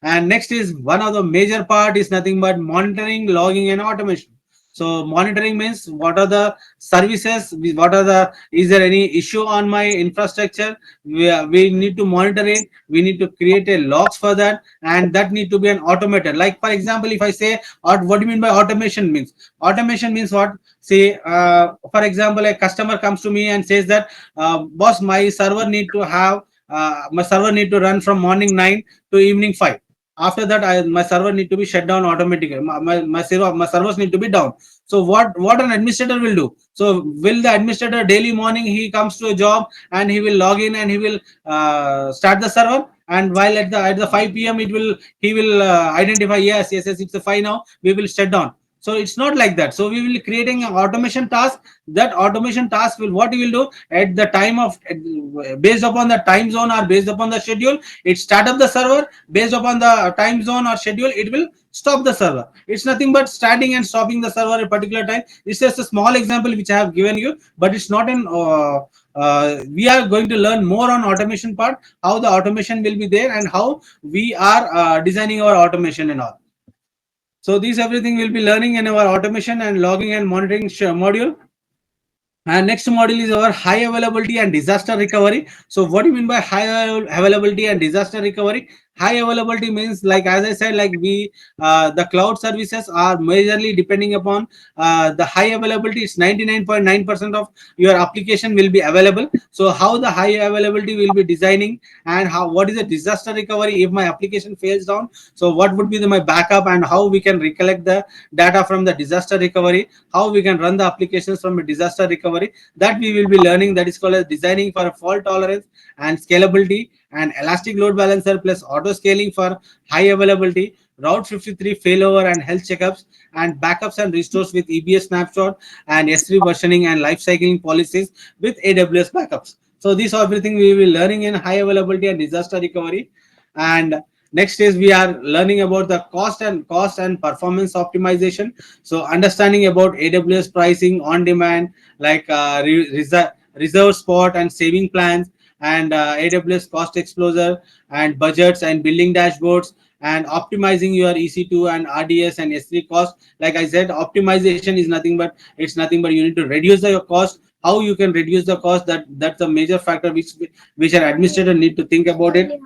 And next is one of the major part is nothing but monitoring, logging, and automation. So monitoring means what are the services, what are the, is there any issue on my infrastructure? We need to monitor it. We need to create a logs for that, and that need to be an automated. Like for example, if I say, what do you mean by automation means? Automation means what? Say, for example, a customer comes to me and says that, boss, my server need to run from morning 9 to evening 5. After that, my server need to be shut down automatically. My servers need to be down. So what an administrator will do? So will the administrator daily morning he comes to a job, and he will log in, and he will start the server, and while at the 5 p.m. he will identify, yes, it's a 5 now, we will shut down. So it's not like that. So we will be creating an automation task. That automation task will, what you will do at the time of, based upon the time zone or based upon the schedule, it start up the server. Based upon the time zone or schedule, it will stop the server. It's nothing but starting and stopping the server at a particular time. It's just a small example which I have given you, but it's not an we are going to learn more on automation part, how the automation will be there, and how we are designing our automation and all. So these everything we'll be learning in our automation and logging and monitoring module. And next module is our high availability and disaster recovery. So what do you mean by high availability and disaster recovery? High availability means, like as I said, like the cloud services are majorly depending upon the high availability. It's 99.9% of your application will be available. So how the high availability will be designing, and how, what is the disaster recovery if my application fails down? So what would be my backup, and how we can recollect the data from the disaster recovery, how we can run the applications from a disaster recovery, that we will be learning. That is called as designing for fault tolerance and scalability, and elastic load balancer plus auto scaling for high availability, route 53 failover and health checkups, and backups and restores with EBS snapshot, and S3 versioning and life cycling policies with AWS backups. So these are everything we will be learning in high availability and disaster recovery. And next is we are learning about the cost and performance optimization. So understanding about AWS pricing on demand, like reserve spot and saving plans, and AWS cost exposure and budgets and billing dashboards, and optimizing your EC2 and RDS and S3 cost. Like I said, optimization is nothing but, it's nothing but you need to reduce your cost. How you can reduce the cost, that's a major factor which an administrator need to think about it.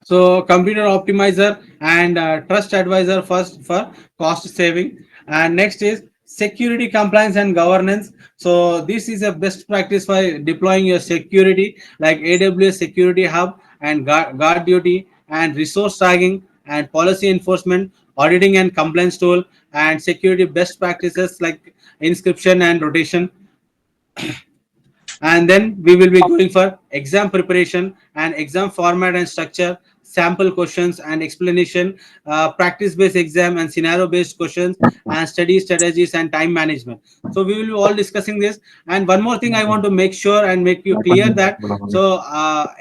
So computer optimizer and trust advisor first for cost saving. And next is security compliance and governance. So this is a best practice for deploying your security, like AWS security hub and guard duty and resource tagging and policy enforcement, auditing and compliance tool, and security best practices like inscription and rotation. And then we will be going for exam preparation and exam format and structure, sample questions and explanation, practice based exam and scenario based questions, and study strategies and time management. So we will be all discussing this. And one more thing I want to make sure and make you clear that, so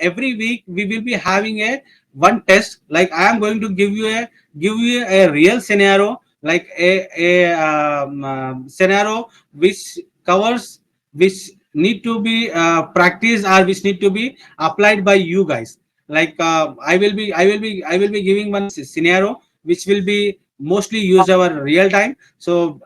every week we will be having a one test. Like I am going to give you a real scenario, like a scenario which covers, which need to be practiced, or which need to be applied by you guys. Like I will be giving one scenario which will be mostly used our real time. So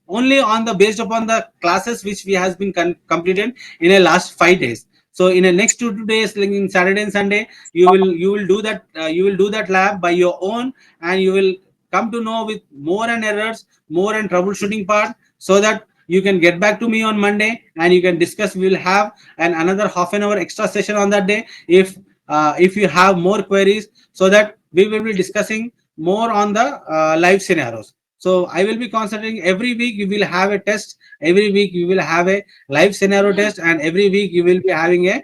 only on the, based upon the classes which we has been completed in a last 5 days. So in the next 2 days, like in Saturday and Sunday, you will do that, lab by your own, and you will come to know with more and errors, more and troubleshooting part, so that you can get back to me on Monday and you can discuss. We will have another half an hour extra session on that day. If if you have more queries, so that we will be discussing more on the live scenarios. So I will be considering every week you will have a test, every week you will have a live scenario test, and every week you will be having a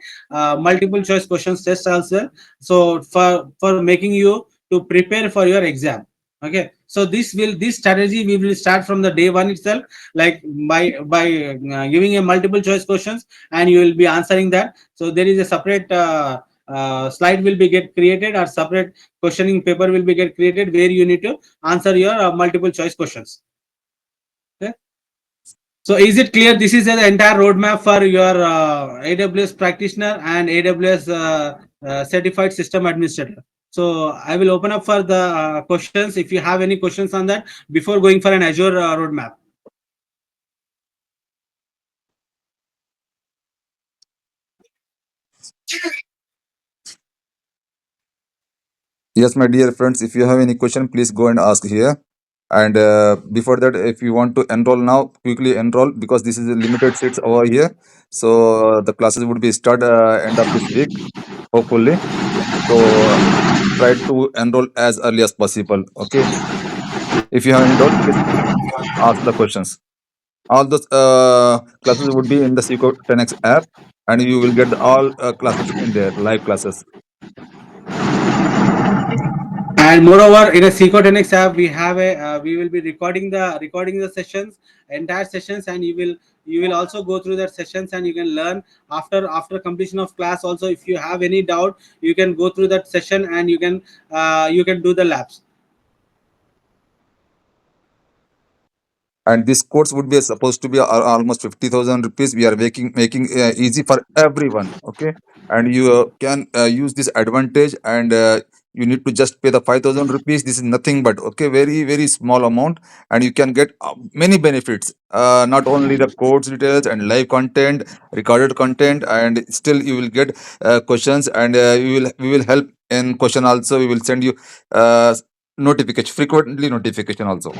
multiple choice questions test also. So for making you to prepare for your exam. Okay, so this strategy we will start from the day one itself, like by giving a multiple choice questions, and you will be answering that. So there is a separate slide will be get created, or separate questioning paper will be get created, where you need to answer your multiple choice questions. Okay. So is it clear? This is the entire roadmap for your AWS practitioner and AWS certified system administrator. So I will open up for the questions. If you have any questions on that before going for an Azure roadmap. Yes, my dear friends, if you have any question, please go and ask here. And before that, if you want to enroll now, quickly enroll, because this is a limited seats over here. So the classes would be start end of this week, hopefully. So try to enroll as early as possible. Okay. If you have any doubt, please ask the questions. All those classes would be in the Seco 10x app, and you will get all classes in there, live classes. And moreover, in a Seco 10x app, we have a we will be recording the sessions, entire sessions, and you will also go through that sessions, and you can learn after completion of class. Also, if you have any doubt, you can go through that session, and you can do the labs. And this course would be supposed to be almost 50,000 rupees. We are making easy for everyone. Okay, and you can use this advantage, and you need to just pay the 5,000 rupees. This is nothing but, okay, very very small amount, and you can get many benefits, not only the course details and live content, recorded content, and still you will get questions, and we will help in question also. We will send you notification, frequently notification also.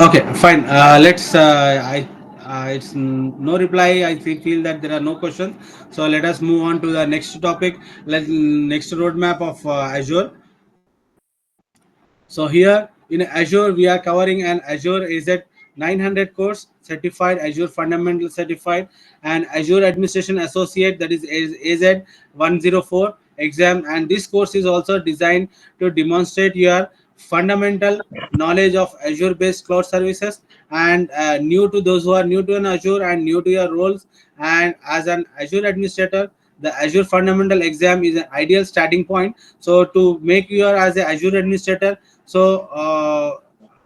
Okay, fine. Let's. I. It's no reply. I feel that there are no questions. So let us move on to the next topic. Next roadmap of Azure. So here in Azure, we are covering an Azure AZ 900 course, certified Azure Fundamental Certified, and Azure Administration Associate, that is AZ 104 exam. And this course is also designed to demonstrate your fundamental knowledge of Azure based cloud services, and new to those who are new to an Azure and new to your roles. And as an Azure administrator, the Azure fundamental exam is an ideal starting point. So to make you as an Azure administrator, so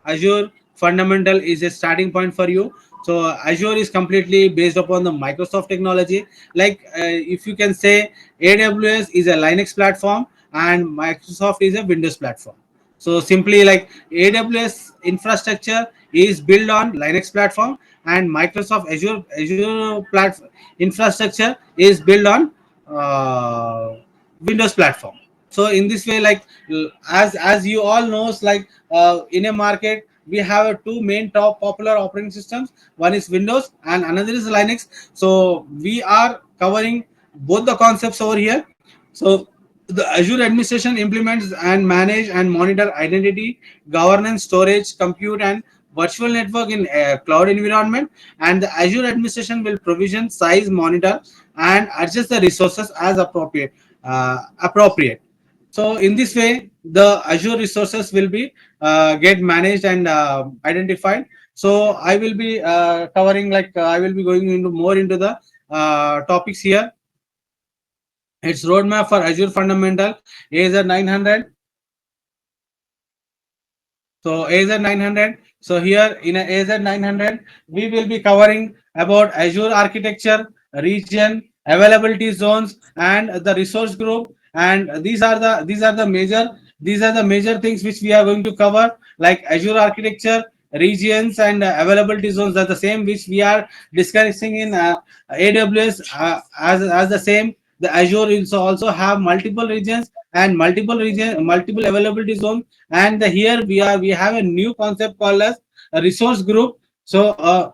Azure fundamental is a starting point for you. So Azure is completely based upon the Microsoft technology. Like if you can say, AWS is a Linux platform and Microsoft is a Windows platform. So simply, like, AWS infrastructure is built on Linux platform, and Microsoft Azure platform infrastructure is built on Windows platform. So in this way, like, as you all knows, like, in a market we have two main top popular operating systems. One is Windows and another is Linux. So we are covering both the concepts over here. So the Azure administration implements and manage and monitor identity, governance, storage, compute, and virtual network in a cloud environment. And the Azure administration will provision, size, monitor, and adjust the resources as appropriate. So in this way, the Azure resources will be get managed and identified. So I will be covering, like, I will be going into more into the topics here. Its roadmap for Azure Fundamental is at 900. So AZ 900. So here in a AZ 900, we will be covering about Azure architecture, region, availability zones, and the resource group. And these are the major things which we are going to cover, like Azure architecture, regions, and availability zones are the same which we are discussing in AWS as the same. The Azure also have multiple regions and multiple region, multiple availability zones. And here we have a new concept called as a resource group. So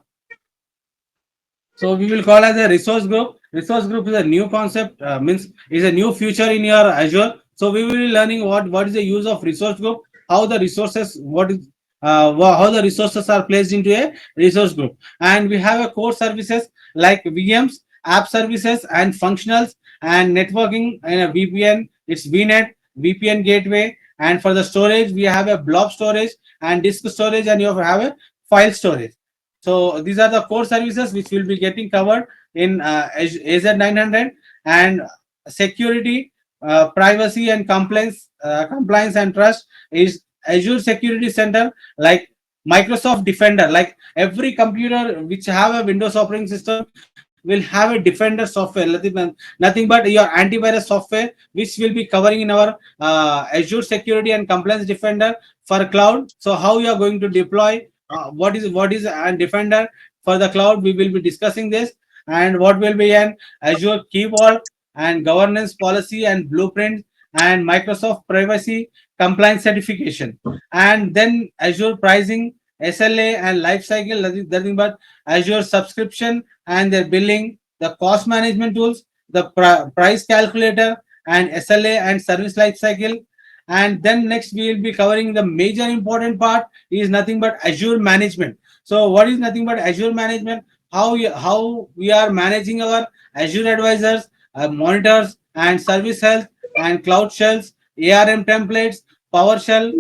we will call as a resource group. Resource group is a new concept, means is a new feature in your Azure. So we will be learning what is the use of resource group, how the resources, what is how the resources are placed into a resource group. And we have a core services like VMs, app services, and functionals, and networking and a VPN. It's VNet, VPN gateway, and for the storage we have a blob storage and disk storage, and you have a file storage. So these are the core services which will be getting covered in AZ900. And security, privacy and compliance and trust is Azure Security Center, like Microsoft Defender. Like every computer which have a Windows operating system will have a Defender software, nothing but your antivirus software, which will be covering in our Azure Security and Compliance Defender for cloud. So how you are going to deploy, what is and Defender for the cloud, we will be discussing this. And what will be an Azure Key Vault and governance policy and blueprint, and Microsoft privacy compliance certification. And then Azure pricing, SLA and life cycle, nothing but Azure subscription and their billing, the cost management tools, the price calculator, and SLA and service life cycle. And then next we will be covering the major important part is nothing but Azure management. So what is nothing but Azure management? How we are managing our Azure advisors, monitors, and service health, and cloud shells, ARM templates, PowerShell,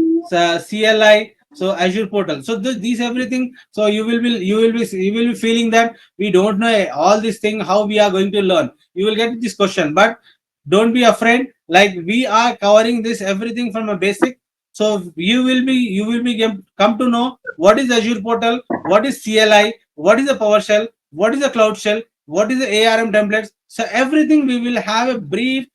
CLI, so Azure portal. So these everything. So you will be feeling that we don't know all these things. How we are going to learn? You will get this question, but don't be afraid. Like we are covering this everything from a basic. So you will be come to know what is Azure portal, what is CLI, what is the PowerShell, what is the Cloud Shell, what is the ARM templates. So everything we will have a brief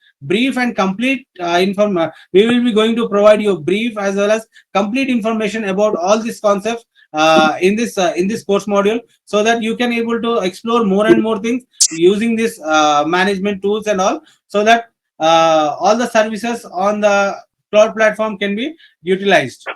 and complete we will be going to provide you brief as well as complete information about all these concepts in this course module, so that you can able to explore more and more things using this management tools and all, so that all the services on the cloud platform can be utilized.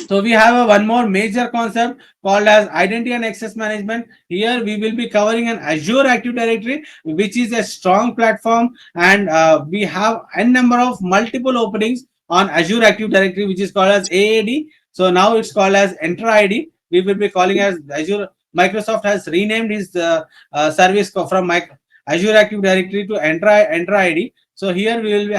So we have one more major concept called as identity and access management. Here we will be covering an Azure Active Directory, which is a strong platform, and we have a number of multiple openings on Azure Active Directory, which is called as AAD. So now it's called as Entra ID. We will be calling as Azure. Microsoft has renamed his service from Azure Active Directory to Entra ID. So here we will be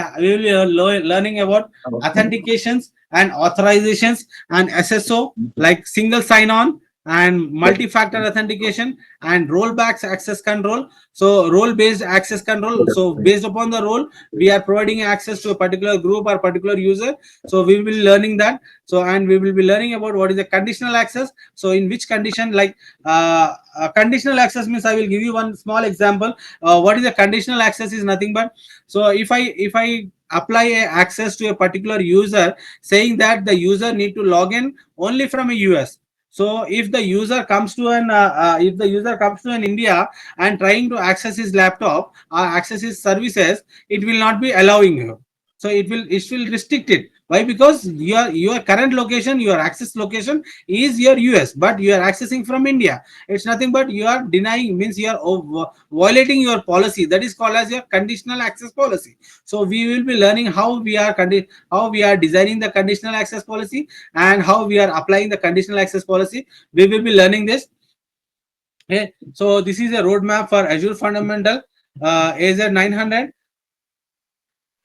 learning about authentications and authorizations and SSO, like single sign-on and multi-factor authentication and rollbacks access control. So role-based access control. So based upon the role, we are providing access to a particular group or particular user. So we will be learning that. So and we will be learning about what is the conditional access. So in which condition, like conditional access means, I will give you one small example. What is a conditional access is nothing but, so if I apply a access to a particular user, saying that the user need to log in only from a US. So if the user comes to an India and trying to access his laptop or access his services, it will not be allowing you. So it will restrict it. Why? Because your current location, your access location is your US, but you are accessing from India. It's nothing but you are denying, means you are violating your policy. That is called as your conditional access policy. So we will be learning how we are designing the conditional access policy, and how we are applying the conditional access policy. We will be learning this. Okay. So this is a roadmap for Azure Fundamental AZ900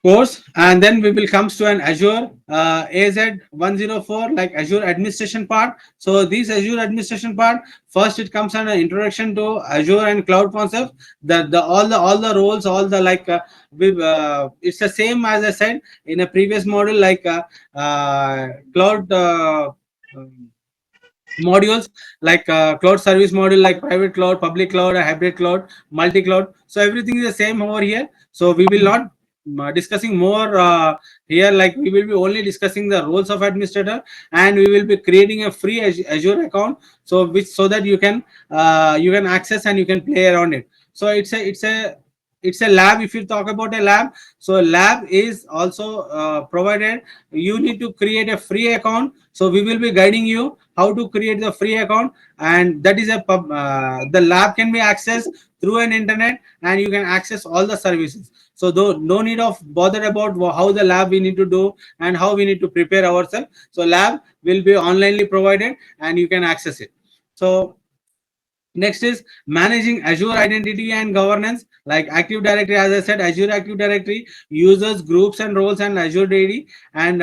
course, and then we will comes to an Azure AZ104, like Azure administration part. So this Azure administration part, first it comes on an introduction to Azure and cloud concepts. All the roles, all the it's the same as I said in a previous module, like cloud modules, like cloud service module, like private cloud, public cloud, hybrid cloud, multi cloud. So everything is the same over here. So we will not discussing more here. Like we will be only discussing the roles of administrator, and we will be creating a free Azure account, so that you can access and you can play around it. So it's a it's a lab. If you talk about a lab, so lab is also provided. You need to create a free account, so we will be guiding you how to create the free account, and that is a the lab can be accessed through an internet, and you can access all the services. So though no need of bother about how the lab we need to do and how we need to prepare ourselves. So lab will be onlinely provided and you can access it. So next is managing Azure identity and governance, like Active Directory. As I said, Azure Active Directory, users, groups, and roles, and Azure AD, and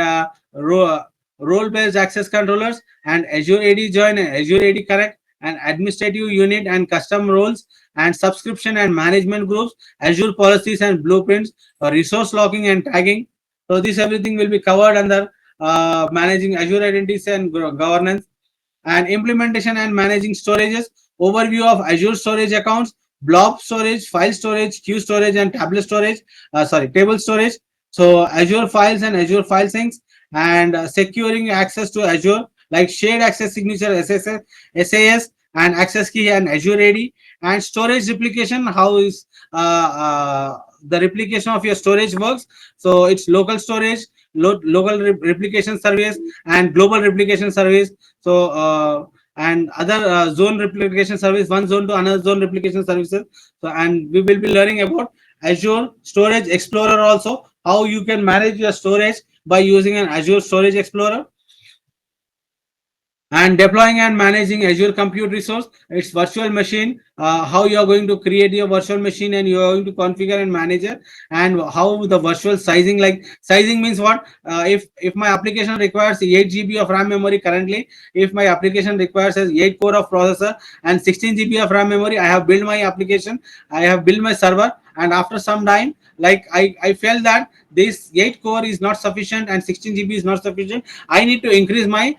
role-based access controllers, and Azure AD join, and Azure AD connect, and administrative unit and custom roles, and subscription and management groups, Azure policies and blueprints, resource locking and tagging. So this everything will be covered under managing Azure identities and governance, and implementation and managing storages, overview of Azure storage accounts, blob storage, file storage, queue storage, and tablet storage, table storage. So Azure files and Azure file syncs, and securing access to Azure, like shared access signature, SAS, and access key, and Azure AD, and storage replication. How is the replication of your storage works? So it's local storage, local replication service, and global replication service. So and other zone replication service, one zone to another zone replication services. So and we will be learning about Azure Storage Explorer also, how you can manage your storage by using an Azure Storage Explorer, and deploying and managing Azure Compute Resource. It's virtual machine, how you are going to create your virtual machine and you are going to configure and manage it, and how the virtual sizing, like sizing means what, if my application requires 8 GB of RAM memory currently, if my application requires 8 core of processor and 16 GB of RAM memory, I have built my application, I have built my server, and after some time, like I felt that this 8 core is not sufficient and 16 GB is not sufficient, I need to increase my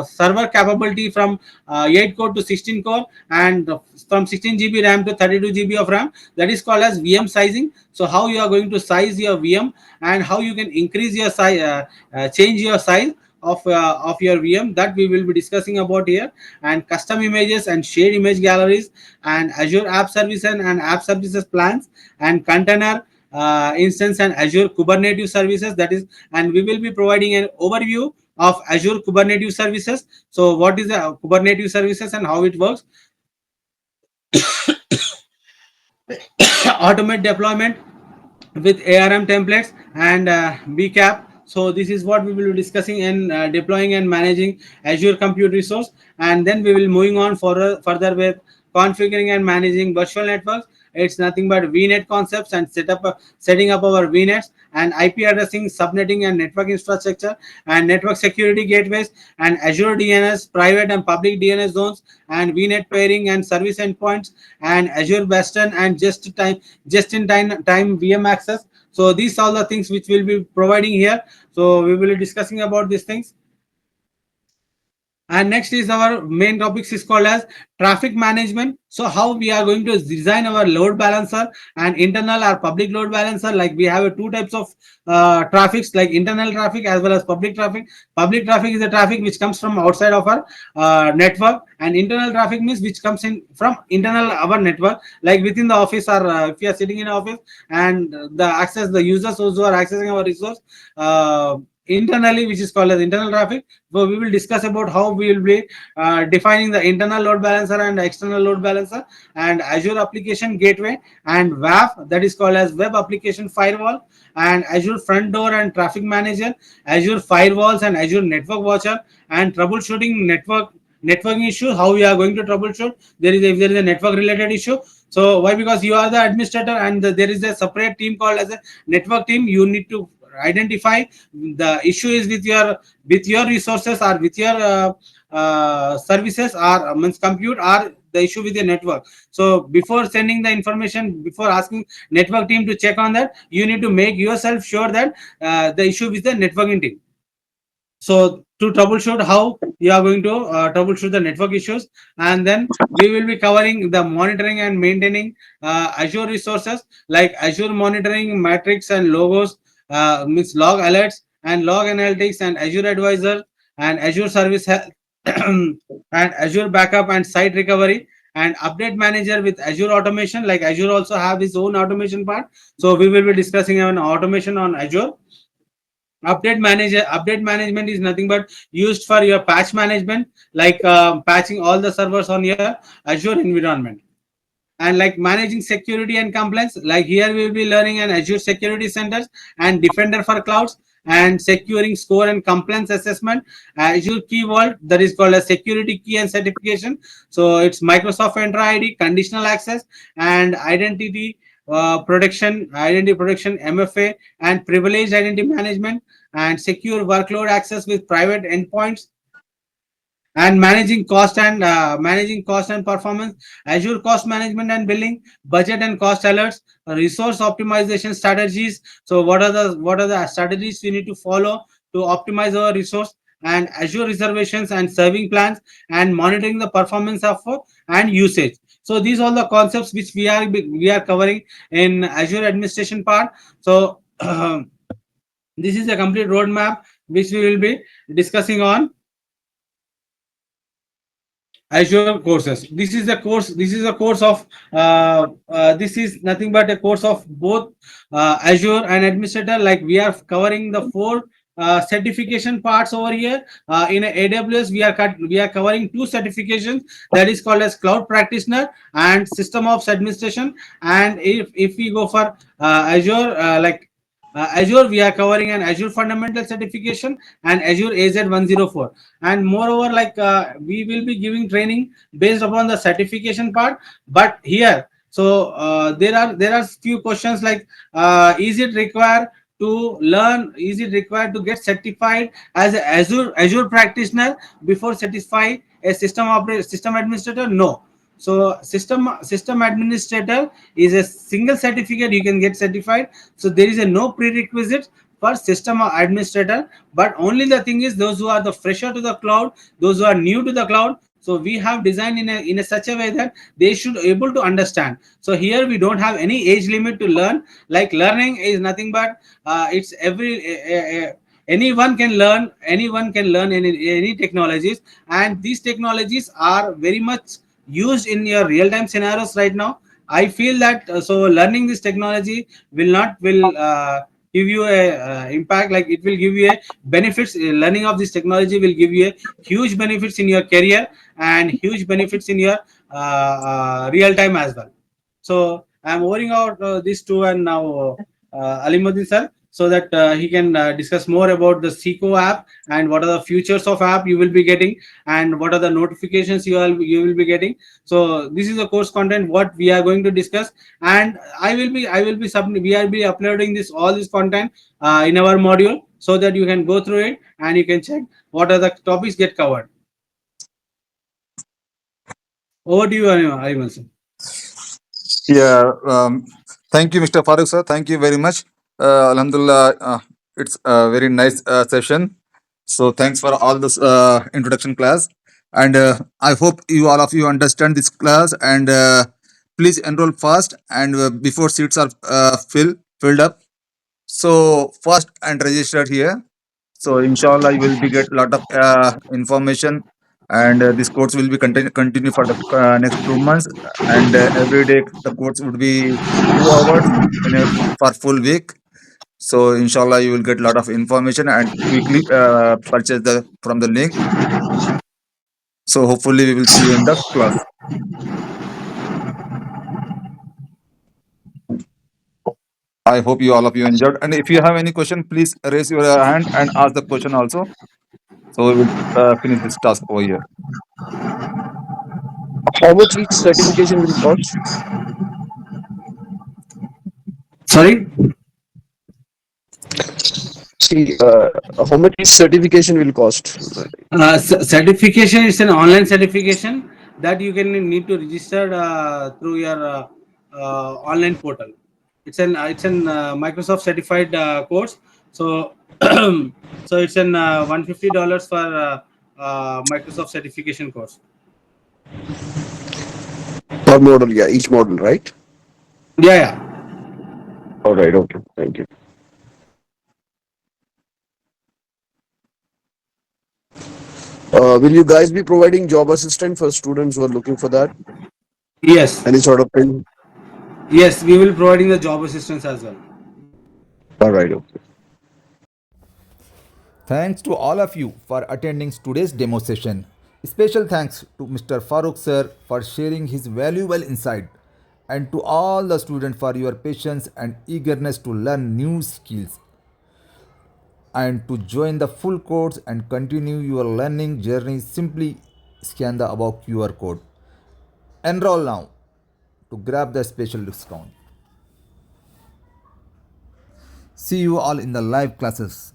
server capability from 8 core to 16 core, and from 16 GB RAM to 32 GB of RAM. That is called as VM sizing. So how you are going to size your VM, and how you can increase your size, change your size of your VM, that we will be discussing about here. And custom images and shared image galleries, and Azure App Services and App Services plans, and container instance, and Azure Kubernetes services. That is, and we will be providing an overview of Azure Kubernetes services. So what is the Kubernetes services and how it works? Automate deployment with ARM templates and BCAP. So this is what we will be discussing in deploying and managing Azure Compute Resource, and then we will moving on further with configuring and managing virtual networks. It's nothing but VNet concepts and setting up our VNets, and IP addressing, subnetting, and network infrastructure, and network security gateways, and Azure DNS, private and public DNS zones, and VNet pairing and service endpoints, and Azure Bastion, and just-in-time VM access. So these are the things which we'll be providing here. So we will be discussing about these things. And next is our main topics is called as traffic management. So how we are going to design our load balancer and internal or public load balancer. Like we have two types of traffics, like internal traffic as well as public traffic. Public traffic is the traffic which comes from outside of our network, and internal traffic means which comes in from internal our network, like within the office, or if you are sitting in office and the users who are accessing our resource internally, which is called as internal traffic. So we will discuss about how we will be defining the internal load balancer and external load balancer, and Azure Application Gateway, and WAF, that is called as Web Application Firewall, and Azure Front Door and Traffic Manager, Azure Firewalls, and Azure Network Watcher, and troubleshooting networking issue, how we are going to troubleshoot if there is a network related issue. So why? Because you are the administrator, and there is a separate team called as a network team. You need to identify the issue is with your resources, or with your services, or means compute, or the issue with your network. So before sending the information, before asking network team to check on that, you need to make yourself sure that the issue with the networking team. So to troubleshoot, how you are going to troubleshoot the network issues, and then we will be covering the monitoring and maintaining Azure resources, like Azure monitoring metrics and logos, means log alerts and log analytics, and Azure Advisor, and Azure Service Health, and Azure Backup and Site Recovery, and update manager with Azure automation. Like Azure also have its own automation part. So we will be discussing an automation on Azure. Update management is nothing but used for your patch management, like patching all the servers on your Azure environment. And like managing security and compliance, like here we will be learning an Azure security centers and defender for clouds, and securing score and compliance assessment, Azure key vault, that is called a security key and certification. So it's Microsoft Entra ID, conditional access, and identity protection, MFA, and privileged identity management, and secure workload access with private endpoints, and managing cost and performance, Azure cost management and billing, budget and cost alerts, resource optimization strategies. So what are the strategies we need to follow to optimize our resource, and Azure reservations and serving plans, and monitoring the performance of and usage. So these are the concepts which we are covering in Azure administration part. So this is a complete roadmap which we will be discussing on Azure courses. This is a course. This is a course of. This is nothing but a course of both Azure and Administrator. Like we are covering the four certification parts over here. In AWS, we are covering two certifications. That is called as Cloud Practitioner and System of Administration. And if we go for Azure, Azure, we are covering an Azure Fundamental Certification and Azure AZ104. And moreover, we will be giving training based upon the certification part. But here, so there are few questions like, is it required to learn? Is it required to get certified as a Azure practitioner before certify a system administrator? No. So system administrator is a single certificate you can get certified. So there is a no prerequisite for system administrator, but only the thing is those who are the fresher to the cloud, those who are new to the cloud. So we have designed in a such a way that they should able to understand. So here we don't have any age limit to learn. Like learning is nothing but it's anyone can learn any technologies, and these technologies are very much used in your real-time scenarios right now. I feel that so learning this technology will give you a impact, like it will give you a benefits. Learning of this technology will give you a huge benefits in your career and huge benefits in your real time as well. So I'm overing out these two, and now Alimuddin sir, so that he can discuss more about the Seco app and what are the features of app you will be getting, and what are the notifications you will be getting. So this is the course content what we are going to discuss, and we will be uploading all this content in our module, so that you can go through it and you can check what are the topics get covered. Over to you, Ayman sir. Yeah, thank you, Mr. Farooq sir. Thank you very much. Alhamdulillah, it's a very nice session. So thanks for all this introduction class, and I hope you all of you understand this class, and please enroll fast and before seats are filled up. So first and register here. So inshallah, you will be get lot of information, and this course will be continue for the next 2 months, and every day the course would be 2 hours for full week. So inshallah, you will get lot of information and quickly purchase the from the link. So hopefully, we will see you in the class. I hope you all of you enjoyed. And if you have any question, please raise your hand and ask the question also. So we will finish this task over here. How much each certification will cost? Sorry. See, how much each certification will cost? Certification is an online certification that you can need to register through your online portal. It's an Microsoft certified course. So so it's an $150 for Microsoft certification course. Per model, yeah, each model, right? Yeah. All right, okay, thank you. Will you guys be providing job assistant for students who are looking for that? Yes, Any sort of thing? yes, we will providing the job assistance as well. All right. Okay. Thanks to all of you for attending today's demo session. Special thanks to Mr. Farooq Sir for sharing his valuable insight and to all the students for your patience and eagerness to learn new skills and to join the full course and continue your learning journey. Simply scan the above QR code. Enroll now to grab the special discount. See you all in the live classes.